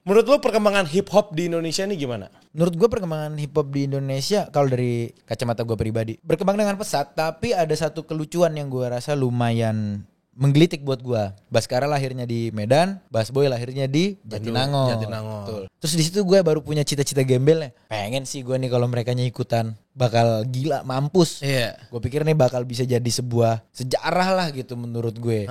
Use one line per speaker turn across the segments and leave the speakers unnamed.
Menurut lo perkembangan hip hop di Indonesia ini gimana?
Menurut gue perkembangan hip hop di Indonesia kalau dari kacamata gue pribadi berkembang dengan pesat, tapi ada satu kelucuan yang gue rasa lumayan menggelitik buat gue. Baskara lahirnya di Medan, Basboy lahirnya di Jatinangor. Betul. Terus di situ gue baru punya cita-cita gembelnya. Pengen sih gue nih kalau mereka ikutan bakal gila mampus.
Iya.
Gue pikir nih bakal bisa jadi sebuah sejarah lah gitu menurut gue.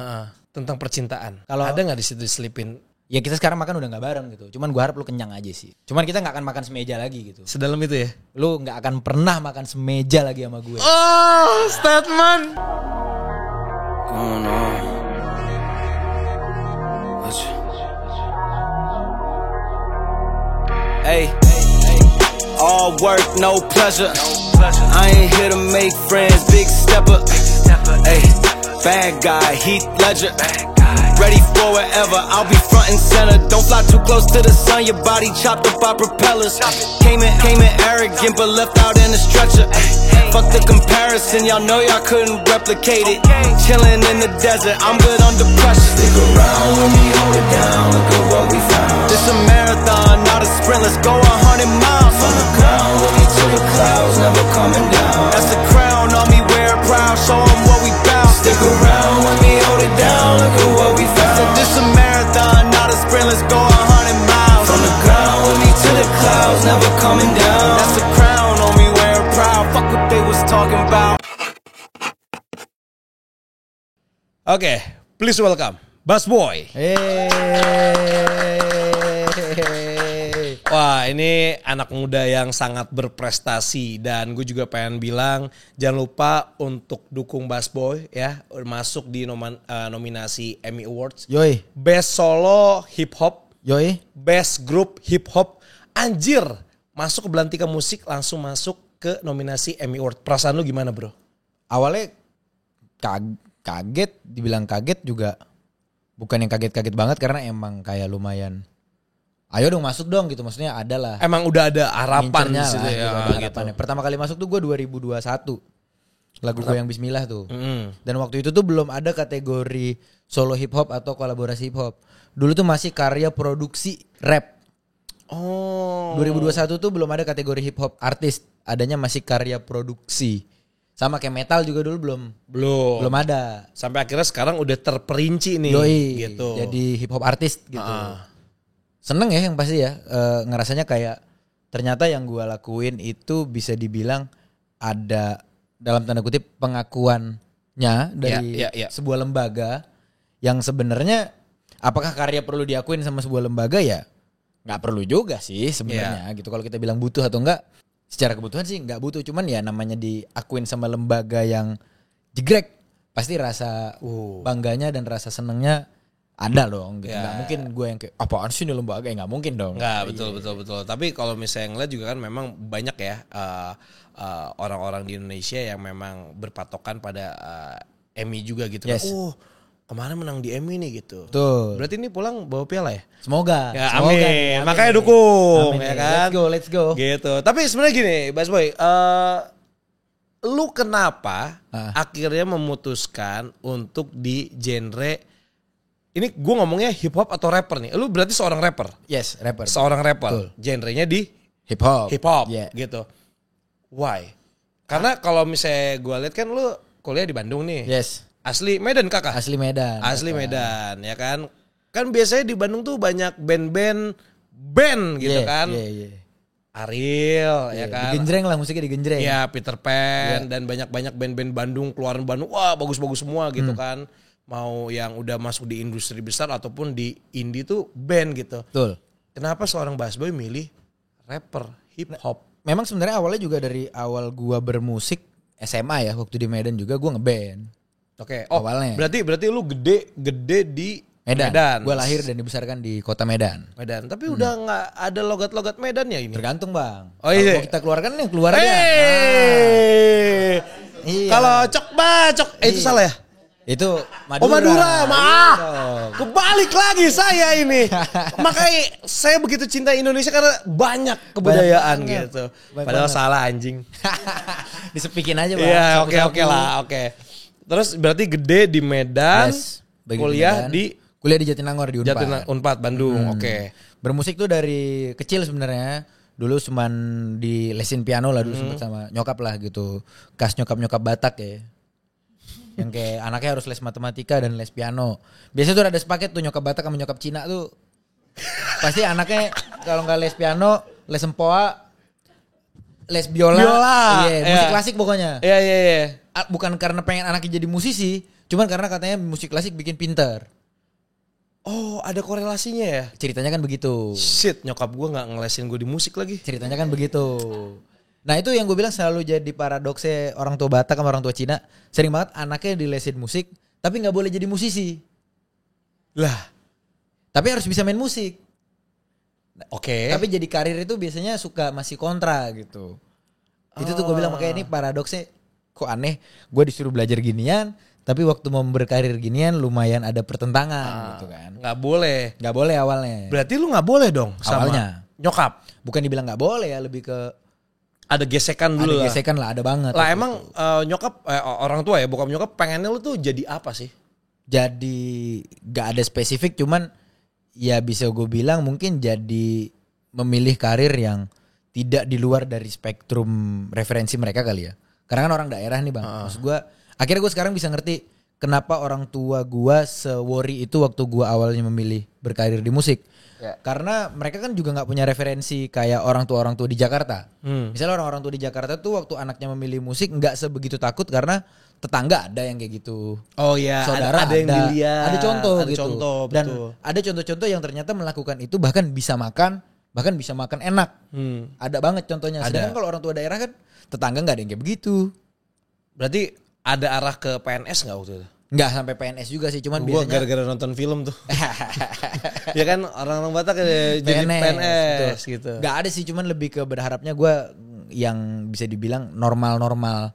Tentang percintaan.
Kalau
ada nggak di situ diselipin?
Ya kita sekarang makan udah gak bareng gitu. Cuman gue harap lu kenyang aja sih. Cuman kita gak akan makan semeja lagi gitu.
Sedalam itu ya?
Lu gak akan pernah makan semeja lagi sama gue.
Oh, statement.
Going on. Hey, all work, no pleasure. I ain't here to make friends, big stepper. Hey, bad guy, Heath Ledger. Ready for wherever, I'll be front and center. Don't fly too close to the sun, your body chopped up by propellers. Came in arrogant, but left out in a stretcher. Fuck the comparison, y'all know y'all couldn't replicate it. Chilling in the desert, I'm good under pressure. Stick around when we hold it down, look at what we found. This a marathon, not a sprint, let's go 100 miles. From the ground, looking to the clouds, never coming down. That's the crown on me, wear it proud, show 'em what we bout. Stick around when we hold it down, look at what we found. This a marathon, not a sprint, let's go 100 miles. From the ground, with me to the clouds, never coming down. That's the crown on me, wear it proud, fuck what they was talking about.
Oke, please welcome Basboy. Wah, ini anak muda yang sangat berprestasi dan gue juga pengen bilang jangan lupa untuk dukung Basboy ya, masuk di nominasi Emmy Awards.
Yoi.
Best Solo Hip Hop.
Yoi.
Best Group Hip Hop. Anjir, masuk ke Belantika Musik langsung masuk ke nominasi Emmy Award. Perasaan lu gimana, bro?
Awalnya kaget, dibilang kaget juga bukan yang kaget-kaget banget karena emang kayak lumayan ayo dong masuk dong gitu, maksudnya ada lah.
Emang udah ada harapan di situ ya
gitu. Pertama kali masuk tuh gue 2021. Lagu gue yang Bismillah tuh. Dan waktu itu tuh belum ada kategori solo hip hop atau kolaborasi hip hop. Dulu tuh masih karya produksi rap.
Oh.
2021 tuh belum ada kategori hip hop artis, adanya masih karya produksi. Sama kayak metal juga dulu belum ada.
Sampai akhirnya sekarang udah terperinci nih.
Yoi,
gitu.
Jadi hip hop artis gitu. Seneng ya yang pasti ya, ngerasanya kayak ternyata yang gue lakuin itu bisa dibilang ada dalam tanda kutip pengakuannya dari sebuah lembaga yang sebenarnya apakah karya perlu diakuin sama sebuah lembaga ya nggak perlu juga sih sebenarnya gitu. Kalau kita bilang butuh atau enggak, secara kebutuhan sih nggak butuh, cuman ya namanya diakuin sama lembaga yang jegrek pasti rasa bangganya dan rasa senengnya ada dong gitu. Nggak mungkin gue yang kayak apaan sih ini lembaga, nggak mungkin dong.
Nggak, betul. Tapi kalau misalnya ngeliat juga kan memang banyak ya orang-orang di Indonesia yang memang berpatokan pada Emmy juga gitu.
Yes.
Kan. Kemarin menang di Emmy nih gitu.
Tuh.
Berarti ini pulang bawa piala ya?
Semoga.
Ya, amin. Makanya dukung ya kan.
Let's go.
Gitu. Tapi sebenarnya gini, Basboy, lu kenapa akhirnya memutuskan untuk di genre ini gue ngomongnya hip hop atau rapper nih? Lu berarti seorang rapper?
Yes, rapper.
Seorang rapper.
Betul.
Genrenya di
hip hop.
Gitu. Why? Karena kalau misalnya gue lihat kan lu kuliah di Bandung nih.
Yes.
Asli Medan kakak?
Asli Medan
ya kan. Kan biasanya di Bandung tuh banyak band gitu kan. Ariel ya kan.
Digenjreng lah, musiknya digenjreng.
Ya Peter Pan dan banyak band-band Bandung keluaran Bandung. Wah bagus-bagus semua gitu kan. Mau yang udah masuk di industri besar ataupun di indie tuh band gitu.
Betul.
Kenapa seorang Basboy milih rapper hip hop?
Memang sebenarnya awalnya juga dari awal gua bermusik SMA ya, waktu di Medan juga gua ngeband.
Oke.
Awalnya.
Berarti lu gede di
Medan. Gua lahir dan dibesarkan di kota Medan.
Tapi udah nggak ada logat-logat Medan ya ini?
Tergantung bang.
Oh iya.
Kalau kita keluarkan yang keluar aja.
Iya. Kalau cok itu salah ya?
Itu Madura.
Oh Madura, maaf. Kebalik lagi saya ini. Makanya saya begitu cinta Indonesia karena banyak kebudayaan gitu. Padahal salah anjing.
Disepikin aja bang.
Iya oke. Terus berarti gede di Medan, kuliah di
Jatinangor di Unpad.
Unpad Bandung. Oke.
Bermusik tuh dari kecil sebenarnya. Dulu cuman di lesin piano lah dulu sempet sama nyokap lah gitu. Kas nyokap Batak ya. Yang kayak anaknya harus les matematika dan les piano. Biasanya tuh ada sepaket tuh nyokap Batak sama nyokap Cina tuh. Pasti anaknya kalau nggak les piano, les sempoa, les biola. Iya, musik klasik pokoknya.
Iya.
Bukan karena pengen anaknya jadi musisi, cuman karena katanya musik klasik bikin pinter.
Oh, ada korelasinya ya?
Ceritanya kan begitu.
Shit, nyokap gue gak ngelesin gue di musik lagi.
Ceritanya kan begitu. Nah itu yang gue bilang selalu jadi paradoksnya orang tua Batak sama orang tua Cina. Sering banget anaknya dilesin musik, tapi gak boleh jadi musisi.
Lah.
Tapi harus bisa main musik.
Oke.
Tapi jadi karir itu biasanya suka masih kontra gitu. Itu tuh gue bilang makanya ini paradoksnya kok aneh. Gue disuruh belajar ginian, tapi waktu mau berkarir ginian lumayan ada pertentangan gitu kan.
Gak boleh.
Gak boleh awalnya.
Berarti lu gak boleh dong sama
Awalnya.
nyokap.
Bukan dibilang gak boleh ya, lebih ke
Ada gesekan dulu
ada gesekan lah, ada banget.
Lah emang nyokap orang tua ya, bokap nyokap pengennya lu tuh jadi apa sih?
Jadi gak ada spesifik, cuman ya bisa gue bilang mungkin jadi memilih karir yang tidak di luar dari spektrum referensi mereka kali ya. Karena kan orang daerah nih bang. Maksud gue, akhirnya gue sekarang bisa ngerti kenapa orang tua gue se-worry itu waktu gue awalnya memilih berkarir di musik. Ya. Karena mereka kan juga gak punya referensi kayak orang tua di Jakarta. Misalnya orang-orang tua di Jakarta tuh waktu anaknya memilih musik gak sebegitu takut karena tetangga ada yang kayak gitu.
Oh iya,
saudara
ada yang dilihat.
Ada contoh
ada
gitu.
Contoh,
dan
betul.
ada contoh-contoh yang ternyata melakukan itu bahkan bisa makan enak. Ada banget contohnya. Sedangkan kalau orang tua daerah kan tetangga gak ada yang kayak begitu.
Berarti ada arah ke PNS gak waktu itu?
Enggak sampai PNS juga sih, cuman
gua
biasanya
gara-gara nonton film tuh. Ya kan orang-orang Batak jadi PNS gitu.
Enggak ada sih, cuman lebih ke berharapnya gue yang bisa dibilang normal-normal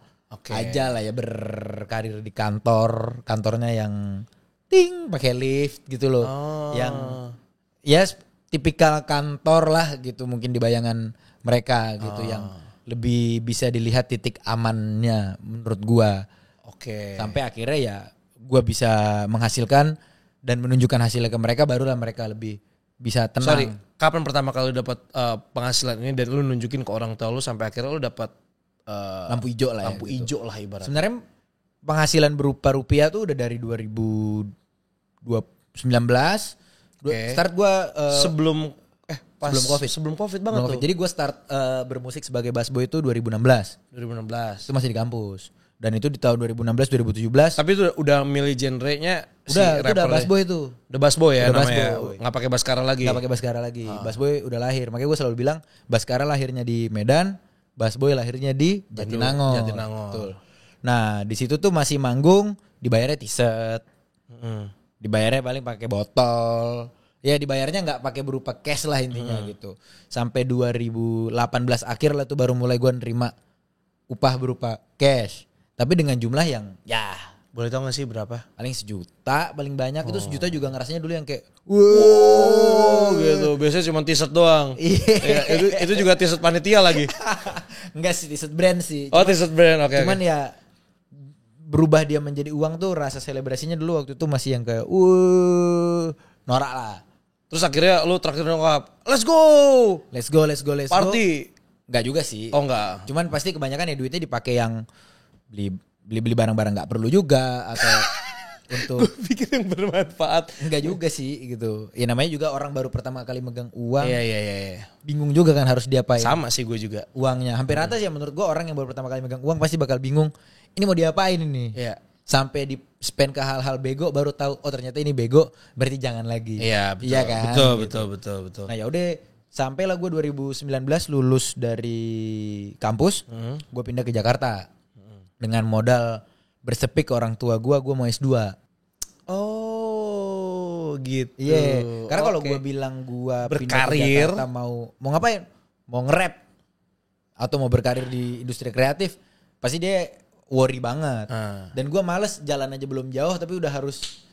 aja lah ya, berkarir di kantornya yang ting pakai lift gitu loh. Yang ya tipikal kantor lah gitu mungkin di bayangan mereka gitu, yang lebih bisa dilihat titik amannya menurut gue. Sampai akhirnya ya gue bisa menghasilkan dan menunjukkan hasilnya ke mereka, barulah mereka lebih bisa tenang.
Sorry, kapan pertama kali lu dapat penghasilan ini dan lu nunjukin ke orang tua lu sampai akhirnya lu dapat
lampu hijau lah
lampu hijau lah ibaratnya.
Sebenarnya penghasilan berupa rupiah tuh udah dari 2019. Start gue
sebelum COVID banget tuh.
Jadi gue start bermusik sebagai bassboy itu 2016. Itu masih di kampus. Dan itu di tahun 2016-2017.
Tapi itu udah milih genre-nya
udah bassboy itu.
Udah bassboy ya
udah
namanya.
Bassboy.
Nggak pakai baskara lagi.
Nggak pakai baskara lagi. Bassboy udah lahir. Makanya gue selalu bilang baskara lahirnya di Medan, bassboy lahirnya di Jatinangor. Betul. Nah di situ tuh masih manggung, dibayarnya t-shirt, dibayarnya paling pakai botol. Ya dibayarnya nggak pakai berupa cash lah intinya gitu. Sampai 2018 akhir lah tuh baru mulai gue nerima upah berupa cash. Tapi dengan jumlah yang ya
boleh tau gak sih berapa?
Paling 1 juta, paling banyak itu 1 juta juga ngerasanya dulu yang kayak
gitu. Biasanya cuma t-shirt doang. Ya, itu juga t-shirt panitia lagi.
Enggak sih, t-shirt brand sih.
T-shirt brand, oke.
Cuman ya berubah dia menjadi uang tuh rasa selebrasinya dulu waktu itu masih yang kayak norak lah.
Terus akhirnya lu terakhir nyokap, let's go.
Party. Enggak juga sih.
Oh enggak.
Cuman pasti kebanyakan ya duitnya dipakai yang beli barang-barang nggak perlu juga atau untuk
gue pikir yang bermanfaat.
Enggak juga sih gitu. Ya namanya juga orang baru pertama kali megang uang.
Iya.
Bingung juga kan harus diapain.
Sama sih gue juga.
Uangnya hampir rata sih ya menurut gue, orang yang baru pertama kali megang uang pasti bakal bingung. Ini mau diapain ini?
Iya.
Sampai di spend ke hal-hal bego baru tahu oh ternyata ini bego, berarti jangan lagi.
Iya, betul.
Iya kan?
Betul.
Nah, ya udah sampailah gue 2019 lulus dari kampus, gue pindah ke Jakarta. Dengan modal bersepik ke orang tua gue mau S2.
Oh gitu.
Iya. Karena kalau gue bilang gue pindah ke Jakarta mau ngapain? Mau nge-rap atau mau berkarir di industri kreatif, pasti dia worry banget. Dan gue males, jalan aja belum jauh tapi udah harus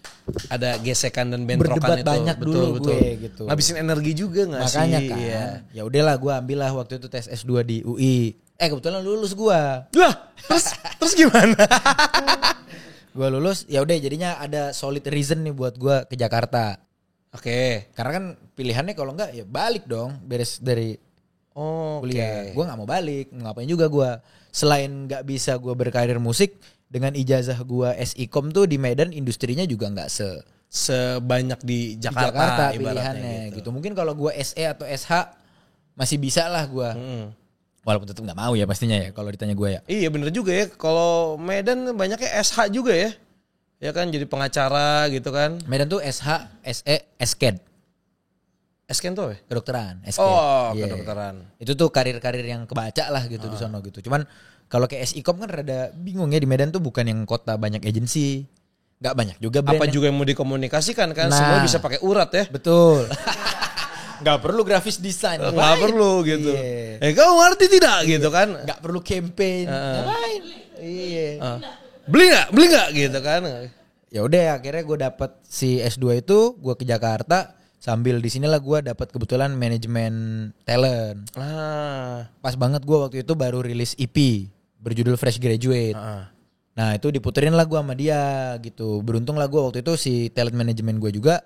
ada gesekan dan bentrokan
berdebat
itu.
Banyak betul. Gue gitu.
Ngabisin energi juga nggak sih?
Makanya kan. Iya. Ya udahlah gue ambil lah waktu itu tes S2 di UI. Kebetulan lulus gue.
Lah, terus gimana?
Gue lulus, ya udah jadinya ada solid reason nih buat gue ke Jakarta.
Oke.
Karena kan pilihannya kalau enggak ya balik dong, beres dari kuliah. Gue nggak mau balik, ngapain juga gue. Selain nggak bisa gue berkarir musik, dengan ijazah gue SIKOM tuh di Medan industrinya juga nggak
sebanyak di Jakarta
pilihannya gitu. Mungkin kalau gue SE atau SH masih bisa lah gue. Walaupun tetap nggak mau ya pastinya ya kalau ditanya gue ya.
Iya bener juga ya. Kalau Medan banyaknya SH juga ya. Ya kan jadi pengacara gitu kan.
Medan tuh SH, SE, SKED.
SKED tuh apa?
Kedokteran. SKED.
Kedokteran.
Itu tuh karir-karir yang kebaca lah gitu di sono gitu. Cuman kalau kayak SIKOM kan rada bingung ya, di Medan tuh bukan yang kota banyak agensi. Gak banyak juga brand.
Apa juga yang mau dikomunikasikan kan. Semua bisa pakai urat ya.
Betul. Gak perlu grafis desain.
Gak perlu gitu. Kau ngerti tidak gitu kan.
Gak perlu campaign. Ngapain? Iya.
Beli gak gitu kan.
Ya udah akhirnya gue dapet si S2 itu, gue ke Jakarta. Sambil di sinilah gue dapat kebetulan manajemen talent. Pas banget gue waktu itu baru rilis EP berjudul Fresh Graduate. Nah itu diputerin lah gue sama dia gitu. Beruntung lah gue waktu itu si talent manajemen gue juga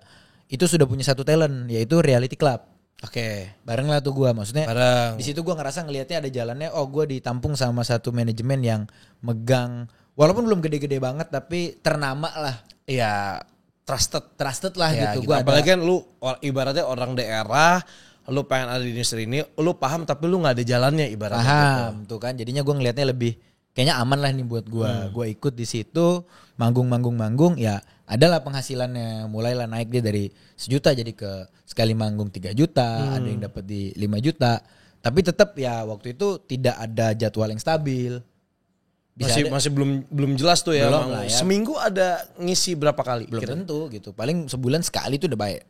itu sudah punya satu talent yaitu Reality Club.
Oke.
Bareng lah tuh gue, maksudnya
bareng.
Di situ gue ngerasa ngelihatnya ada jalannya. Oh gue ditampung sama satu manajemen yang megang, walaupun belum gede-gede banget tapi ternama lah.
Iya. Trusted lah
ya,
gitu. Apalagi kan lu ibaratnya orang daerah, lu pengen ada di industri ini, lu paham tapi lu nggak ada jalannya ibaratnya.
Paham gitu. Tuh kan, jadinya gue ngelihatnya lebih kayaknya aman lah nih buat gue. Gue ikut di situ, manggung, ya adalah penghasilannya mulailah naik dia dari 1 juta jadi ke sekali manggung 3 juta, ada yang dapat di 5 juta. Tapi tetap ya waktu itu tidak ada jadwal yang stabil.
Masih belum jelas tuh ya.
Belum lah ya.
Seminggu ada ngisi berapa kali?
Belum tentu gitu. Paling sebulan sekali tuh udah baik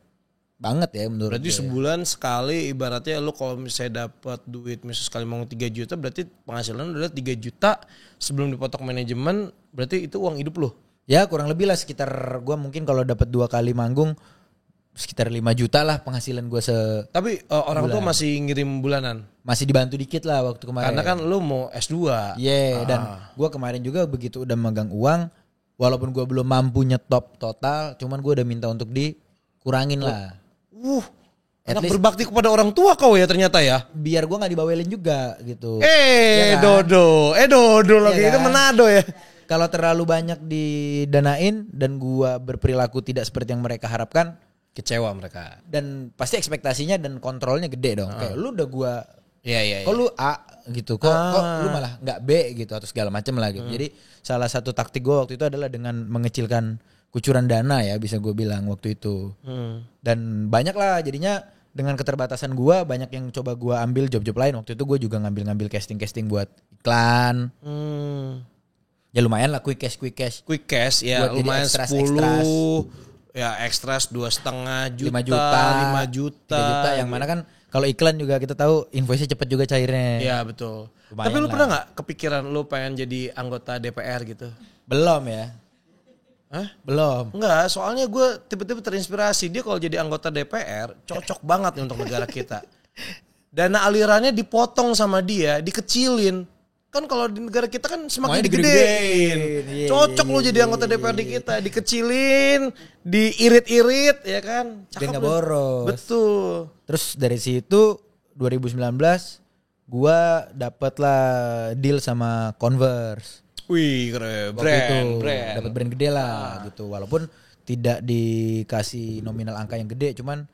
banget ya menurut
gue. Berarti sebulan sekali ibaratnya lu kalau misalnya dapat duit misalnya sekali mau 3 juta berarti penghasilan udah 3 juta sebelum dipotong manajemen, berarti itu uang hidup lu.
Ya kurang lebih lah sekitar gue mungkin kalau dapat 2 kali manggung sekitar 5 juta lah penghasilan gue
Tapi orang tua masih ngirim bulanan?
Masih dibantu dikit lah waktu kemarin.
Karena kan lu mau S2.
Iya dan gue kemarin juga begitu udah megang uang, walaupun gue belum mampu nyetop total, cuman gue udah minta untuk dikurangin lah.
Anak berbakti kepada orang tua kau ya ternyata ya.
Biar gue gak dibawelin juga gitu.
Ya kan? Dodo lagi ya kan? Itu Manado ya.
Kalau terlalu banyak didanain dan gue berperilaku tidak seperti yang mereka harapkan,
kecewa mereka.
Dan pasti ekspektasinya dan kontrolnya gede dong. Kayak lu udah gue, kok lu A gitu, kok lu malah nggak B gitu atau segala macam lah gitu. Jadi salah satu taktik gue waktu itu adalah dengan mengecilkan kucuran dana ya bisa gue bilang waktu itu. Dan banyak lah jadinya dengan keterbatasan gue banyak yang coba gue ambil job-job lain. Waktu itu gue juga ngambil casting buat iklan. Ya lumayan lah quick cash
ya lumayan extras, 10 ya ekstras 2,5 juta 5 juta
3 juta yang mana kan kalau iklan juga kita tahu invoice-nya cepet juga cairnya.
Iya betul. Lumayan. Tapi lu pernah gak kepikiran lu pengen jadi anggota DPR gitu?
Belum ya. Belum.
Enggak, soalnya gue tiba-tiba terinspirasi. Dia kalau jadi anggota DPR cocok banget nih untuk negara kita. Dana alirannya dipotong sama dia, dikecilin. Kan kalau di negara kita kan semakin digedein. Cocok lo jadi anggota DPRD kita, dikecilin, diirit-irit ya kan.
Dia gak boros.
Betul.
Terus dari situ 2019 gua dapet lah deal sama Converse.
Wih keren. Brand.
Dapat brand gede lah gitu. Walaupun tidak dikasih nominal angka yang gede, cuman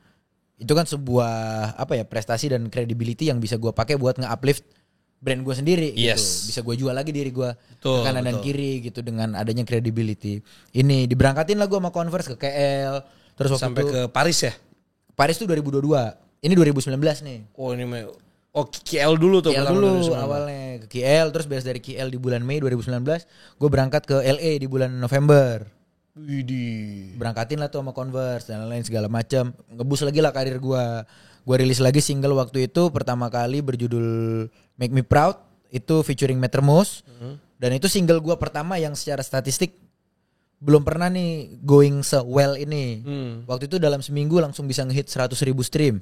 itu kan sebuah prestasi dan credibility yang bisa gua pakai buat nge-uplift brand gue sendiri gitu. Bisa gue jual lagi diri gue ke kanan dan kiri gitu dengan adanya credibility. Ini diberangkatin lah gue sama Converse ke KL. Terus waktu
sampai ke Paris ya?
Paris tuh 2022. Ini 2019 nih.
KL dulu tuh.
KL dulu awalnya ke KL. Terus beres dari KL di bulan Mei 2019. Gue berangkat ke LA di bulan November.
Widih.
Berangkatin lah tuh sama Converse dan lain segala macam. Ngebus lagi lah karir gue. Gue rilis lagi single waktu itu pertama kali berjudul Make Me Proud, itu featuring Metermos. Dan itu single gue pertama yang secara statistik belum pernah nih going se-well ini. Waktu itu dalam seminggu langsung bisa nge-hit 100,000 stream.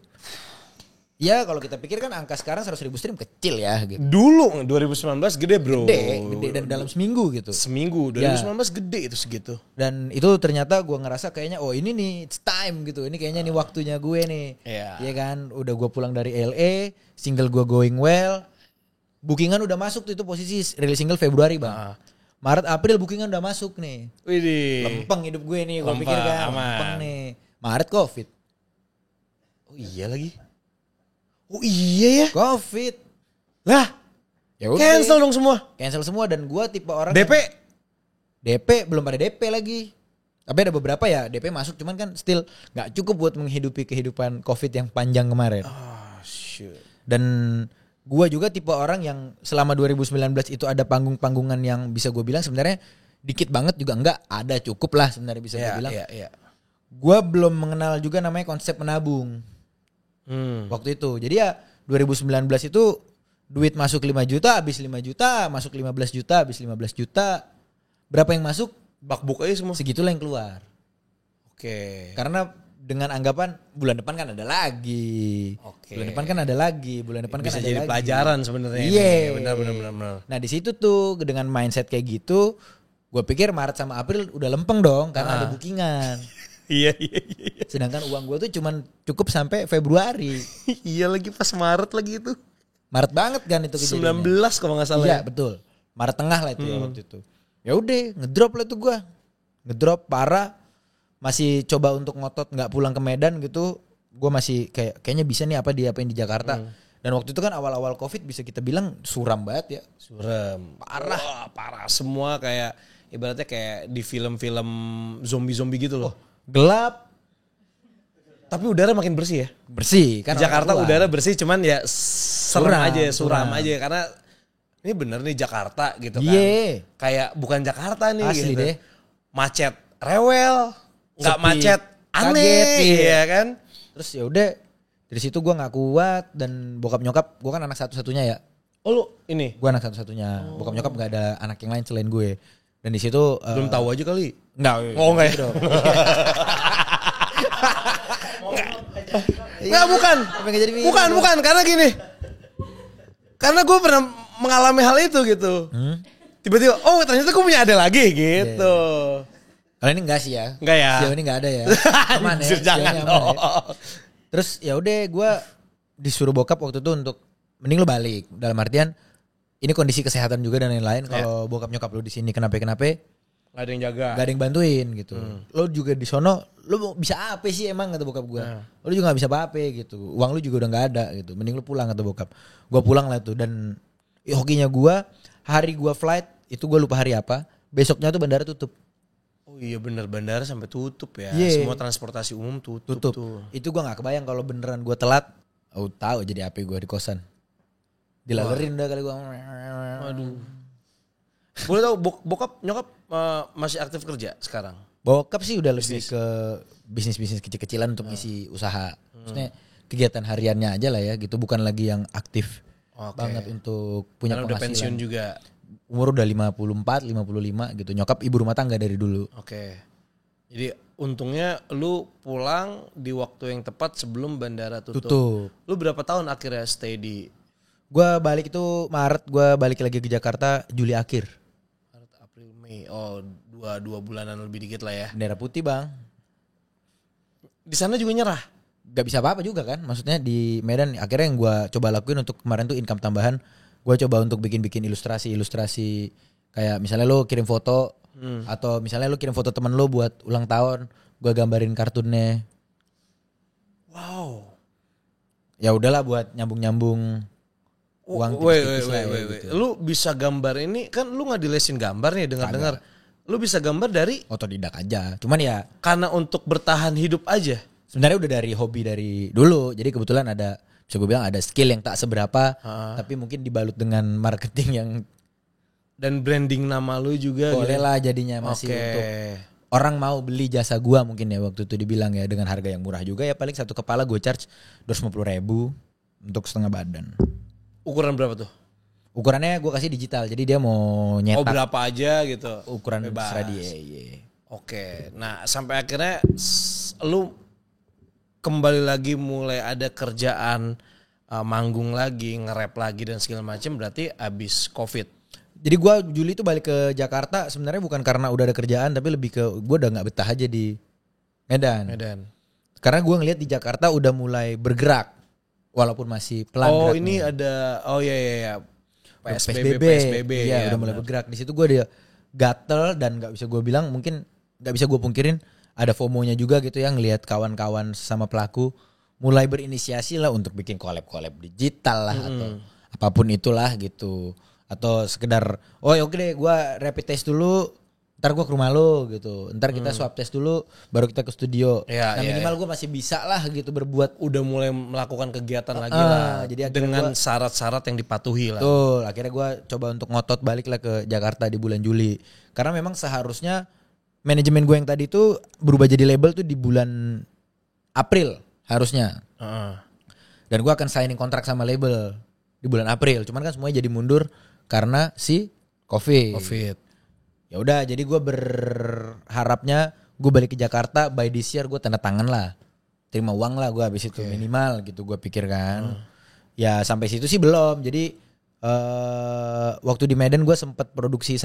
Ya kalau kita pikir kan angka sekarang 100.000 stream kecil ya gitu.
Dulu 2019 gede bro.
Gede dan dalam seminggu gitu.
Seminggu 2019 gede itu segitu.
Dan itu ternyata gue ngerasa kayaknya ini nih it's time gitu. Ini kayaknya nih waktunya gue nih. Iya kan, udah gue pulang dari LA, single gue going well. Bookingan udah masuk tuh, itu posisi rilis single Februari bang. Maret April bookingan udah masuk nih.
Widih.
Lempeng hidup gue nih, gue pikir kan lempeng nih. Maret Covid.
Oh iya lagi. Oh iya ya.
Covid.
Lah.
Ya udah.
Cancel dong semua.
Cancel semua dan gue tipe orang
DP
belum pada DP lagi. Tapi ada beberapa ya DP masuk, cuman kan still nggak cukup buat menghidupi kehidupan Covid yang panjang kemarin.
Oh shit.
Dan gue juga tipe orang yang selama 2019 itu ada panggung-panggungan yang bisa gue bilang sebenarnya dikit banget juga enggak, ada cukup lah sebenarnya bisa gue bilang.
Iya.
Gue belum mengenal juga namanya konsep menabung. Waktu itu. Jadi ya 2019 itu duit masuk 5 juta, habis 5 juta, masuk 15 juta, habis 15 juta. Berapa yang masuk?
Bakbuk aja semua.
Segitulah yang keluar.
Oke.
Karena dengan anggapan bulan depan kan ada lagi.
Oke.
Bulan depan kan ada lagi, bulan depan
bisa
kan ada
jadi
lagi.
pelajaran sebenarnya.
Iya.
Benar.
Nah, di situ tuh dengan mindset kayak gitu, gue pikir Maret sama April udah lempeng dong karena ada bookingan.
Iya.
Sedangkan uang gue tuh cuman cukup sampai Februari.
Iya lagi pas Maret lagi itu.
Maret banget kan itu kejadiannya.
19 kalau nggak salah.
Iya, betul. Maret tengah lah itu ya waktu itu. Ya udah, ngedrop lah tuh gue. Ngedrop parah. Masih coba untuk ngotot nggak pulang ke Medan gitu. Gue masih kayaknya bisa nih apa diapain di Jakarta. Dan waktu itu kan awal-awal Covid bisa kita bilang suram banget ya.
Suram. Parah. Wah, parah. Semua kayak ibaratnya kayak di film-film zombie-zombie gitu loh.
Gelap.
Tapi udara makin bersih ya.
Bersih kan.
Di Jakarta udara bersih cuman ya suram aja karena ini bener nih Jakarta gitu kan.
Iya.
Kayak bukan Jakarta nih
Asli
gitu.
deh.
Macet rewel, nggak
Sepi,
macet aneh,
kaget,
iya kan.
Terus ya udah dari situ gue nggak kuat dan bokap nyokap, gue kan anak satu-satunya ya.
Oh lu ini?
Gue anak satu-satunya. Bokap nyokap nggak ada anak yang lain selain gue. Dan di situ
belum tahu aja kali.
Nggak.
Oh enggak ya? Nggak bukan karena gini. Karena gue pernah mengalami hal itu gitu. Tiba-tiba, oh ternyata gue punya adik lagi gitu.
Kalau ini enggak sih ya.
Enggak ya.
Sejauh ini enggak ada ya. Aman ya.
Jangan
aman ya. Terus ya udah gue disuruh bokap waktu itu untuk mending lu balik. Dalam artian ini kondisi kesehatan juga dan lain-lain. Kalau bokap nyokap lu di sini kenapa-kenapa
Gak ada yang jaga.
Gak ada yang bantuin gitu. Lo juga di sono, lo bisa apa sih emang kata bokap gue. Lo juga gak bisa apa-apa gitu. Uang lu juga udah gak ada gitu. Mending lo pulang kata bokap. Gue pulang lah tuh dan hokinya gue, hari gue flight itu gue lupa hari apa. Besoknya tuh bandara tutup.
Oh iya bener, bandara sampai tutup ya.
Yeah.
Semua transportasi umum tutup. Tuh.
Itu gue gak kebayang kalau beneran gue telat. Oh tahu jadi apa gue di kosan. Dilalerin udah kali gue.
Waduh. Boleh tahu bokap nyokap masih aktif kerja sekarang?
Bokap sih udah lebih ke bisnis-bisnis kecil-kecilan untuk ngisi usaha. Maksudnya kegiatan hariannya aja lah ya gitu. Bukan lagi yang aktif banget untuk punya
karena
penghasilan.
Udah pensiun juga.
Umur udah 54, 55 gitu. Nyokap ibu rumah tangga dari dulu.
Oke. Jadi untungnya lu pulang di waktu yang tepat sebelum bandara tutup. Lu berapa tahun akhirnya stay di?
Gua balik itu Maret, gua balik lagi ke Jakarta Juli akhir.
Maret, April, Mei. Oh, dua bulanan lebih dikit lah ya.
Bendera putih, Bang.
Di sana juga nyerah.
Gak bisa apa-apa juga kan. Maksudnya di Medan akhirnya yang gua coba lakuin untuk kemarin tuh income tambahan. Gua coba untuk bikin ilustrasi kayak misalnya lo kirim foto atau misalnya lo kirim foto temen lo buat ulang tahun, gua gambarin kartunnya.
Wow.
Ya udahlah buat nyambung-nyambung uang tipis-tipis lah ya, gitu.
Lu bisa gambar ini kan lu nggak dilesin gambar nih dengar-dengar. Lu bisa gambar dari
otodidak aja. Cuman ya
karena untuk bertahan hidup aja.
Sebenarnya udah dari hobi dari dulu. Jadi kebetulan ada bisa gue bilang ada skill yang tak seberapa tapi mungkin dibalut dengan marketing yang
dan branding nama lu juga
boleh lah jadinya masih untuk orang mau beli jasa gua mungkin ya waktu itu dibilang ya dengan harga yang murah juga ya paling satu kepala gue charge 250.000 untuk setengah badan.
Ukuran berapa tuh?
Ukurannya gue kasih digital jadi dia mau nyetak.
Oh berapa aja gitu?
Ukuran
bebas.
Iya.
Oke, nah sampai akhirnya lu kembali lagi mulai ada kerjaan manggung lagi, nge-rap lagi dan segala macam berarti abis Covid.
Jadi gue Juli itu balik ke Jakarta sebenarnya bukan karena udah ada kerjaan tapi lebih ke gue udah nggak betah aja di Medan. Karena gue ngelihat di Jakarta udah mulai bergerak walaupun masih pelan.
Oh
geraknya.
ini ada, iya. PSBB
ya udah mulai bergerak. Di situ gue dia gatel dan nggak bisa gue bilang mungkin nggak bisa gue pungkirin ada FOMO-nya juga gitu ya ngelihat kawan-kawan sama pelaku mulai berinisiasi lah untuk bikin collab digital lah atau apapun itulah gitu. Atau sekedar oke deh gue rapid test dulu ntar gue ke rumah lo gitu. Ntar kita swab test dulu baru kita ke studio. Minimal gue masih bisa lah gitu berbuat.
Udah mulai melakukan kegiatan lagi lah. Jadi dengan syarat-syarat yang dipatuhi lah.
Betul. Akhirnya gue coba untuk ngotot balik lah ke Jakarta di bulan Juli. Karena memang seharusnya manajemen gue yang tadi itu berubah jadi label tuh di bulan April harusnya. Dan gue akan signing kontrak sama label di bulan April. Cuman kan semuanya jadi mundur karena si COVID. Ya udah, jadi gue berharapnya gue balik ke Jakarta by this year gue tanda tangan lah, terima uang lah gue habis itu minimal gitu gue pikir kan. Ya sampai situ sih belum. Jadi waktu di Medan gue sempat produksi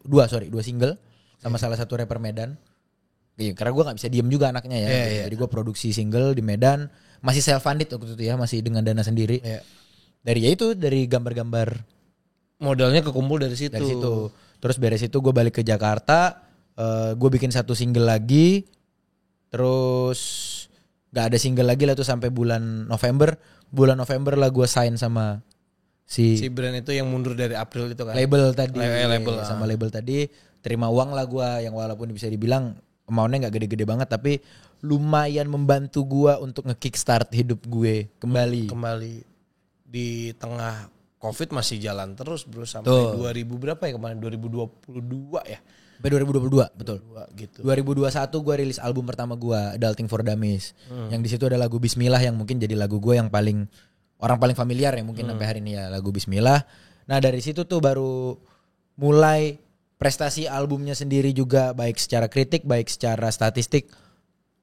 dua single sama salah satu rapper Medan. Iya, karena gue nggak bisa diem juga anaknya ya. Jadi gue produksi single di Medan, masih self funded waktu itu ya, masih dengan dana sendiri. Dari gambar-gambar.
Modalnya kekumpul dari situ.
Terus beres itu gue balik ke Jakarta, gue bikin satu single lagi, terus nggak ada single lagi lah tuh sampai bulan November. Bulan November lah gue sign sama si
brand itu yang mundur dari April itu kan.
Label tadi. Sama label tadi, terima uang lah gue yang walaupun bisa dibilang amountnya nggak gede-gede banget tapi lumayan membantu gue untuk nge-kickstart hidup gue kembali.
Di tengah Covid masih jalan terus bro sampai 2000 berapa ya kemarin 2022 ya.
Sampai 2022 betul.
Gitu.
2021 gue rilis album pertama gue Adulting for Dummies. Yang di situ ada lagu Bismillah yang mungkin jadi lagu gue yang orang paling familiar ya mungkin sampai hari ini ya lagu Bismillah. Nah dari situ tuh baru mulai prestasi albumnya sendiri juga baik secara kritik baik secara statistik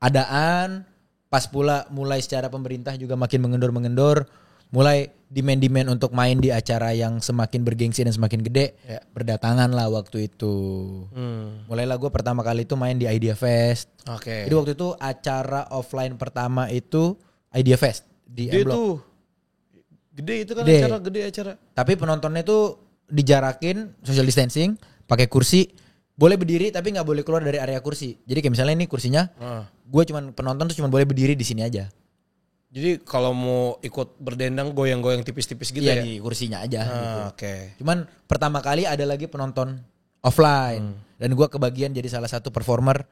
adaan. Pas pula mulai secara pemerintah juga makin mengendor. Mulai demand untuk main di acara yang semakin bergengsi dan semakin gede. Berdatangan lah waktu itu. Mulailah gue pertama kali itu main di Idea Fest. Jadi waktu itu acara offline pertama itu Idea Fest di M-Block.
Gede itu kan gede acara.
Tapi penontonnya itu dijarakin social distancing, pakai kursi, boleh berdiri tapi nggak boleh keluar dari area kursi. Jadi kayak misalnya ini kursinya, gue penonton tuh cuma boleh berdiri di sini aja.
Jadi kalau mau ikut berdendang goyang-goyang tipis-tipis gitu ya?
Di kursinya aja gitu. Cuman pertama kali ada lagi penonton offline. Dan gue kebagian jadi salah satu performer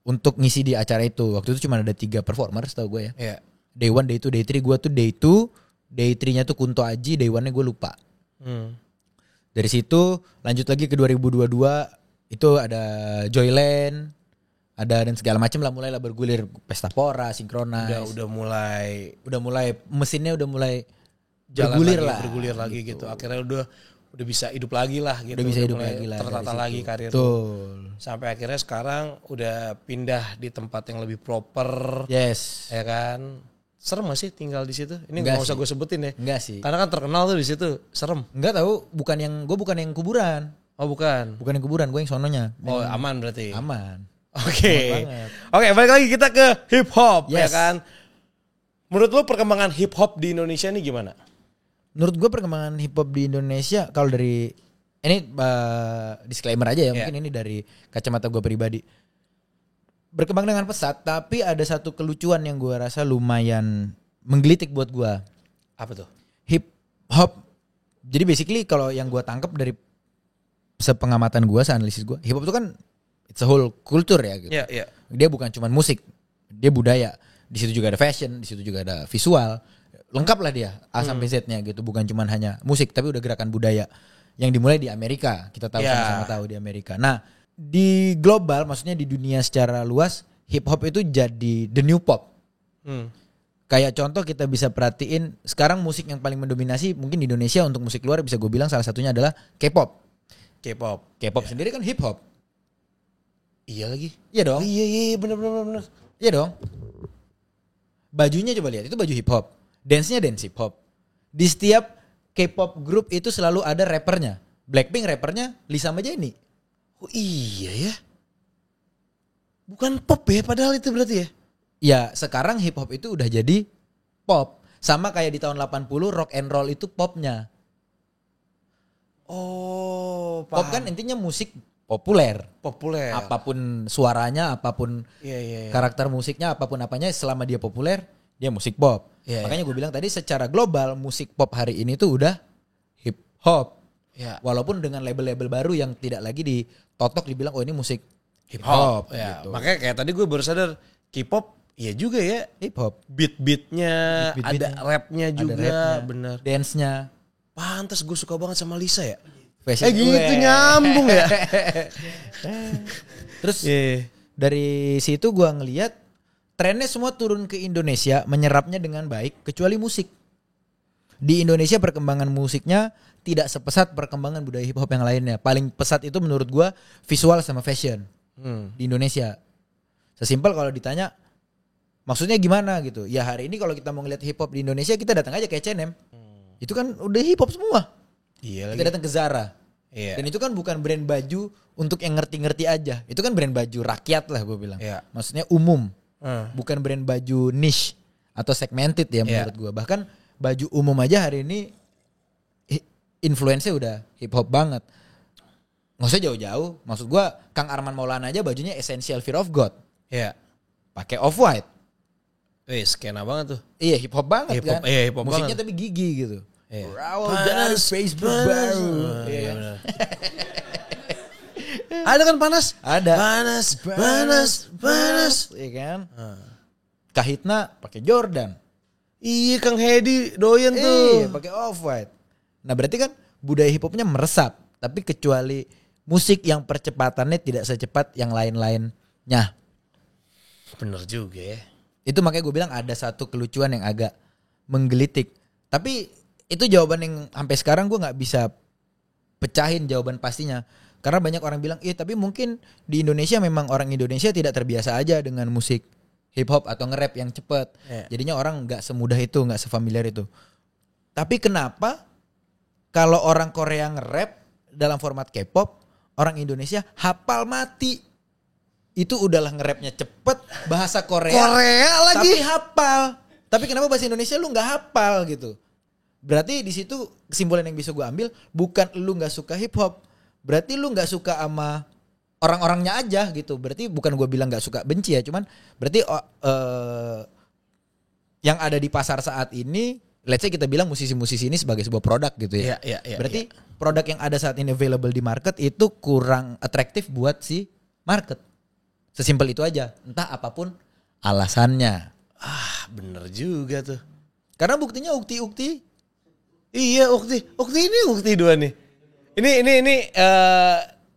untuk ngisi di acara itu. Waktu itu cuma ada 3 performer setahu gue ya. Day 1, Day 2, Day 3. Gue tuh Day 2, Day 3-nya tuh Kunto Aji, Day 1-nya gue lupa. Dari situ lanjut lagi ke 2022 itu ada Joyland. Ada dan segala macam lah mulailah bergulir Pesta Pora, Synchronize.
Udah mulai
mesinnya udah mulai
bergulir lagi gitu. Akhirnya udah bisa hidup lagi lah gitu.
Udah bisa hidup lagi lah.
Tertata lagi karir tuh. Sampai akhirnya sekarang udah pindah di tempat yang lebih proper.
Yes.
Ya kan? Serem gak sih tinggal di situ? Ini enggak usah gue sebutin ya.
Enggak sih.
Karena kan terkenal tuh di situ. Serem.
Enggak tahu, bukan yang kuburan.
Oh, bukan.
Bukan yang kuburan, gue yang sononya.
Oh, aman berarti.
Aman.
Oke, balik lagi kita ke hip hop ya
Yes.
kan. Menurut lo perkembangan hip hop di Indonesia ini gimana?
Menurut gue perkembangan hip hop di Indonesia kalau dari ini disclaimer aja ya, mungkin ini dari kacamata gue pribadi. Berkembang dengan pesat, tapi ada satu kelucuan yang gue rasa lumayan menggelitik buat gue.
Apa tuh?
Hip hop. Jadi basically kalau yang gue tangkap dari sepengamatan gue, seanalisis gue, hip hop itu kan it's a whole culture ya gitu.
Iya.
Dia bukan cuma musik, dia budaya. Di situ juga ada fashion, di situ juga ada visual. Lengkap lah dia A sampai Z-nya gitu. Bukan cuma hanya musik, tapi udah gerakan budaya yang dimulai di Amerika. Kita tahu sama-sama tahu di Amerika. Nah, di global, maksudnya di dunia secara luas, hip hop itu jadi the new pop. Kayak contoh kita bisa perhatiin sekarang musik yang paling mendominasi mungkin di Indonesia untuk musik luar bisa gue bilang salah satunya adalah K-pop. K-pop sendiri kan hip hop.
Iya lagi.
Iya dong.
Iya benar.
Iya dong. Bajunya coba lihat, itu baju hip hop. dance-nya dance hip hop. Di setiap K-pop group itu selalu ada rappernya. Blackpink rappernya Lisa sama Jennie.
Oh iya ya. Bukan pop ya padahal itu berarti ya.
Ya sekarang hip hop itu udah jadi pop. Sama kayak di tahun 80 rock and roll itu popnya.
Oh,
Pop kan intinya musik populer.
Populer.
Apapun suaranya, apapun
Iya.
karakter musiknya, apapun apanya, selama dia populer, dia musik pop.
Iya,
Makanya gue bilang tadi secara global musik pop hari ini tuh udah hip hop.
Iya.
Walaupun dengan label-label baru yang tidak lagi ditotok dibilang oh ini musik
Hip hop. Ya,
gitu.
makanya kayak tadi gue baru sadar K-pop iya juga ya.
Hip hop.
Beat-beatnya,
Beat-beatnya.
ada rapnya juga,
Ada rapnya,
bener.
dance-nya.
Pantes gue suka banget sama Lisa ya.
Fashion
Gitu
gue.
nyambung ya.
Terus
Iya.
dari situ gue ngelihat trennya semua turun ke Indonesia, menyerapnya dengan baik kecuali musik. Di Indonesia perkembangan musiknya tidak sepesat perkembangan budaya hip hop yang lainnya. Paling pesat itu menurut gue visual sama fashion di Indonesia. Sesimpel kalau ditanya maksudnya gimana gitu. Ya hari ini kalau kita mau ngeliat hip hop di Indonesia kita datang aja ke H&M. Itu kan udah hip hop semua.
Iya
Kita
lagi.
datang ke Zara.
Iya.
Dan itu kan bukan brand baju untuk yang ngerti-ngerti aja. Itu kan brand baju rakyat lah gue bilang.
Iya.
Maksudnya umum.
Hmm.
Bukan brand baju niche atau segmented ya menurut gue. Bahkan baju umum aja hari ini influence-nya udah hip hop banget. Nggak usah jauh-jauh. Maksud gue Kang Arman Maulana aja bajunya Essential Fear of God.
Iya.
Pakai off-white.
Skena banget tuh.
Iya hip hop banget
Hip hop,
kan.
iya, hip hop
musiknya
banget.
tapi gigi gitu.
Iya.
Rawal dari Facebook baru. Iya kan?
bener. Ada kan panas?
Ada.
Panas.
Iya kan? Kahitna pakai Jordan.
Iya Kang Hedi doyan tuh.
Iya, pakai off-white. Nah, berarti kan budaya hip hopnya meresap, tapi kecuali musik yang percepatannya tidak secepat yang lain-lainnya.
Bener juga ya.
Itu makanya gue bilang ada satu kelucuan yang agak menggelitik. Tapi itu jawaban yang sampai sekarang gue nggak bisa pecahin jawaban pastinya. Karena banyak orang bilang, iya tapi mungkin di Indonesia memang orang Indonesia tidak terbiasa aja dengan musik hip hop atau nge-rap yang cepet. Jadinya orang nggak semudah itu, nggak sefamiliar itu. Tapi kenapa kalau orang Korea nge-rap dalam format K-pop, orang Indonesia hafal mati? Itu udahlah nge-rapnya cepet, bahasa Korea
lagi.
tapi hafal. Tapi kenapa bahasa Indonesia lu nggak hafal gitu? Berarti di situ kesimpulan yang bisa gue ambil bukan lu nggak suka hip hop, berarti lu nggak suka sama orang-orangnya aja gitu. Berarti bukan gue bilang nggak suka, benci ya, cuman berarti yang ada di pasar saat ini, let's say kita bilang musisi-musisi ini sebagai sebuah produk gitu ya.
Iya.
Berarti produk yang ada saat ini available di market itu kurang atraktif buat si market. Sesimpel itu aja. Entah apapun alasannya.
Bener juga tuh.
Karena buktinya ukti-ukti.
Iya ukti ini ukti dua nih. Ini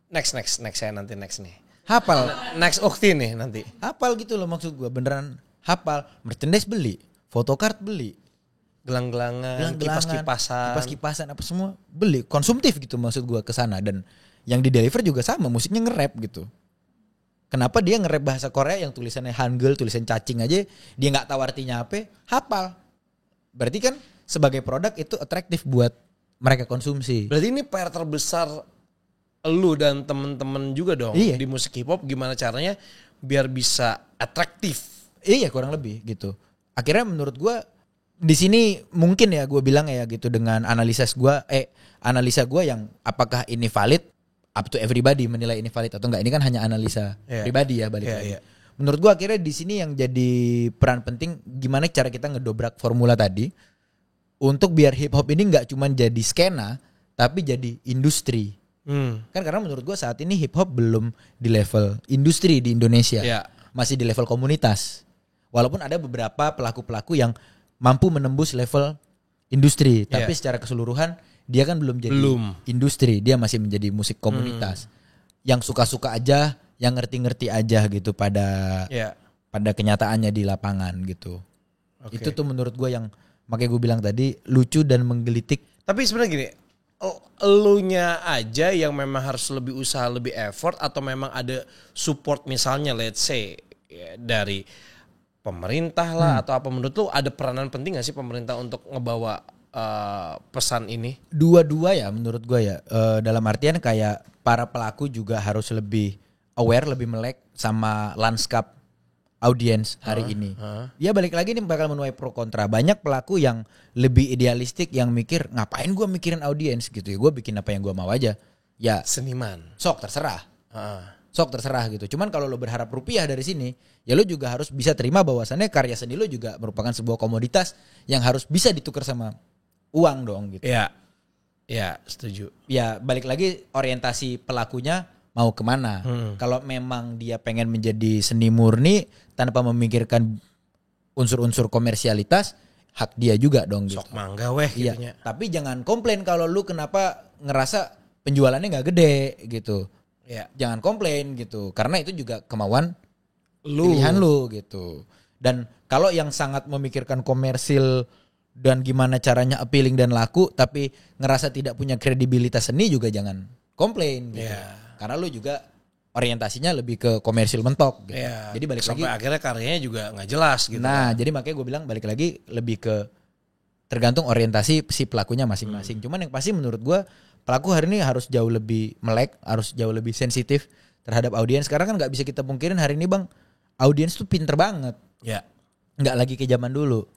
next saya nanti next nih.
Hafal.
Next ukti nih nanti.
Hafal gitu loh maksud gue. Beneran hafal. Merchandise beli. Photocard beli.
Gelang-gelangan,
kipas-kipasan apa semua beli. Konsumtif gitu maksud gue kesana. Dan yang di deliver juga sama. Musiknya nge-rap gitu. Kenapa dia nge-rap bahasa Korea yang tulisannya Hangul, tulisan cacing aja. Dia gak tahu artinya apa. Hafal. Berarti kan sebagai produk itu atraktif buat mereka konsumsi.
Berarti ini PR terbesar lu dan temen-temen juga dong.
Iya.
Di musik hip hop gimana caranya biar bisa atraktif.
Iya kurang lebih gitu. Akhirnya menurut gue di sini mungkin ya gue bilang ya gitu dengan analisa gue yang apakah ini valid, up to everybody menilai ini valid atau enggak. Ini kan hanya analisa pribadi ya balik lagi. Menurut gue akhirnya di sini yang jadi peran penting gimana cara kita ngedobrak formula tadi untuk biar hip hop ini nggak cuma jadi skena tapi jadi industri. Kan karena menurut gue saat ini hip hop belum di level industri di Indonesia. Masih di level komunitas. Walaupun ada beberapa pelaku-pelaku yang mampu menembus level industri, tapi secara keseluruhan dia kan belum jadi industri, dia masih menjadi musik komunitas. Yang suka-suka aja, yang ngerti-ngerti aja gitu pada kenyataannya di lapangan gitu. Itu tuh menurut gue yang makanya gue bilang tadi lucu dan menggelitik.
Tapi sebenarnya gini, elunya aja yang memang harus lebih usaha, lebih effort atau memang ada support misalnya let's say ya, dari pemerintah lah atau apa, menurut lu ada peranan penting gak sih pemerintah untuk ngebawa pesan ini?
Dua-dua ya menurut gue ya. Dalam artian kayak para pelaku juga harus lebih aware, lebih melek sama lanskap audiens hari ini. Ya balik lagi nih bakal menuai pro kontra. Banyak pelaku yang lebih idealistik yang mikir ngapain gue mikirin audiens gitu ya. Gue bikin apa yang gue mau aja. Ya
Seniman.
sok terserah. Sok terserah gitu. Cuman kalau lo berharap rupiah dari sini, ya lo juga harus bisa terima bahwasannya karya seni lo juga merupakan sebuah komoditas yang harus bisa ditukar sama uang dong gitu.
Iya. Ya, setuju.
Ya balik lagi orientasi pelakunya mau kemana. Kalau memang dia pengen menjadi seni murni tanpa memikirkan unsur-unsur komersialitas, hak dia juga dong gitu.
Sok mangga weh
Iya.
gitunya.
Tapi jangan komplain kalau lu kenapa ngerasa penjualannya nggak gede gitu.
Ya.
Jangan komplain gitu. Karena itu juga kemauan
Lu.
pilihan lu gitu. Dan kalau yang sangat memikirkan komersil dan gimana caranya appealing dan laku tapi ngerasa tidak punya kredibilitas seni juga jangan komplain gitu.
Iya.
Karena lu juga orientasinya lebih ke komersil mentok gitu.
Iya.
Jadi balik
sampai
lagi.
akhirnya karyanya juga nggak jelas gitu.
Nah, jadi makanya gue bilang balik lagi lebih ke tergantung orientasi si pelakunya masing-masing. Cuman yang pasti menurut gue pelaku hari ini harus jauh lebih melek, harus jauh lebih sensitif terhadap audiens. Sekarang kan nggak bisa kita pungkirin hari ini bang, audiens tuh pinter banget.
Ya.
Nggak lagi kayak zaman dulu.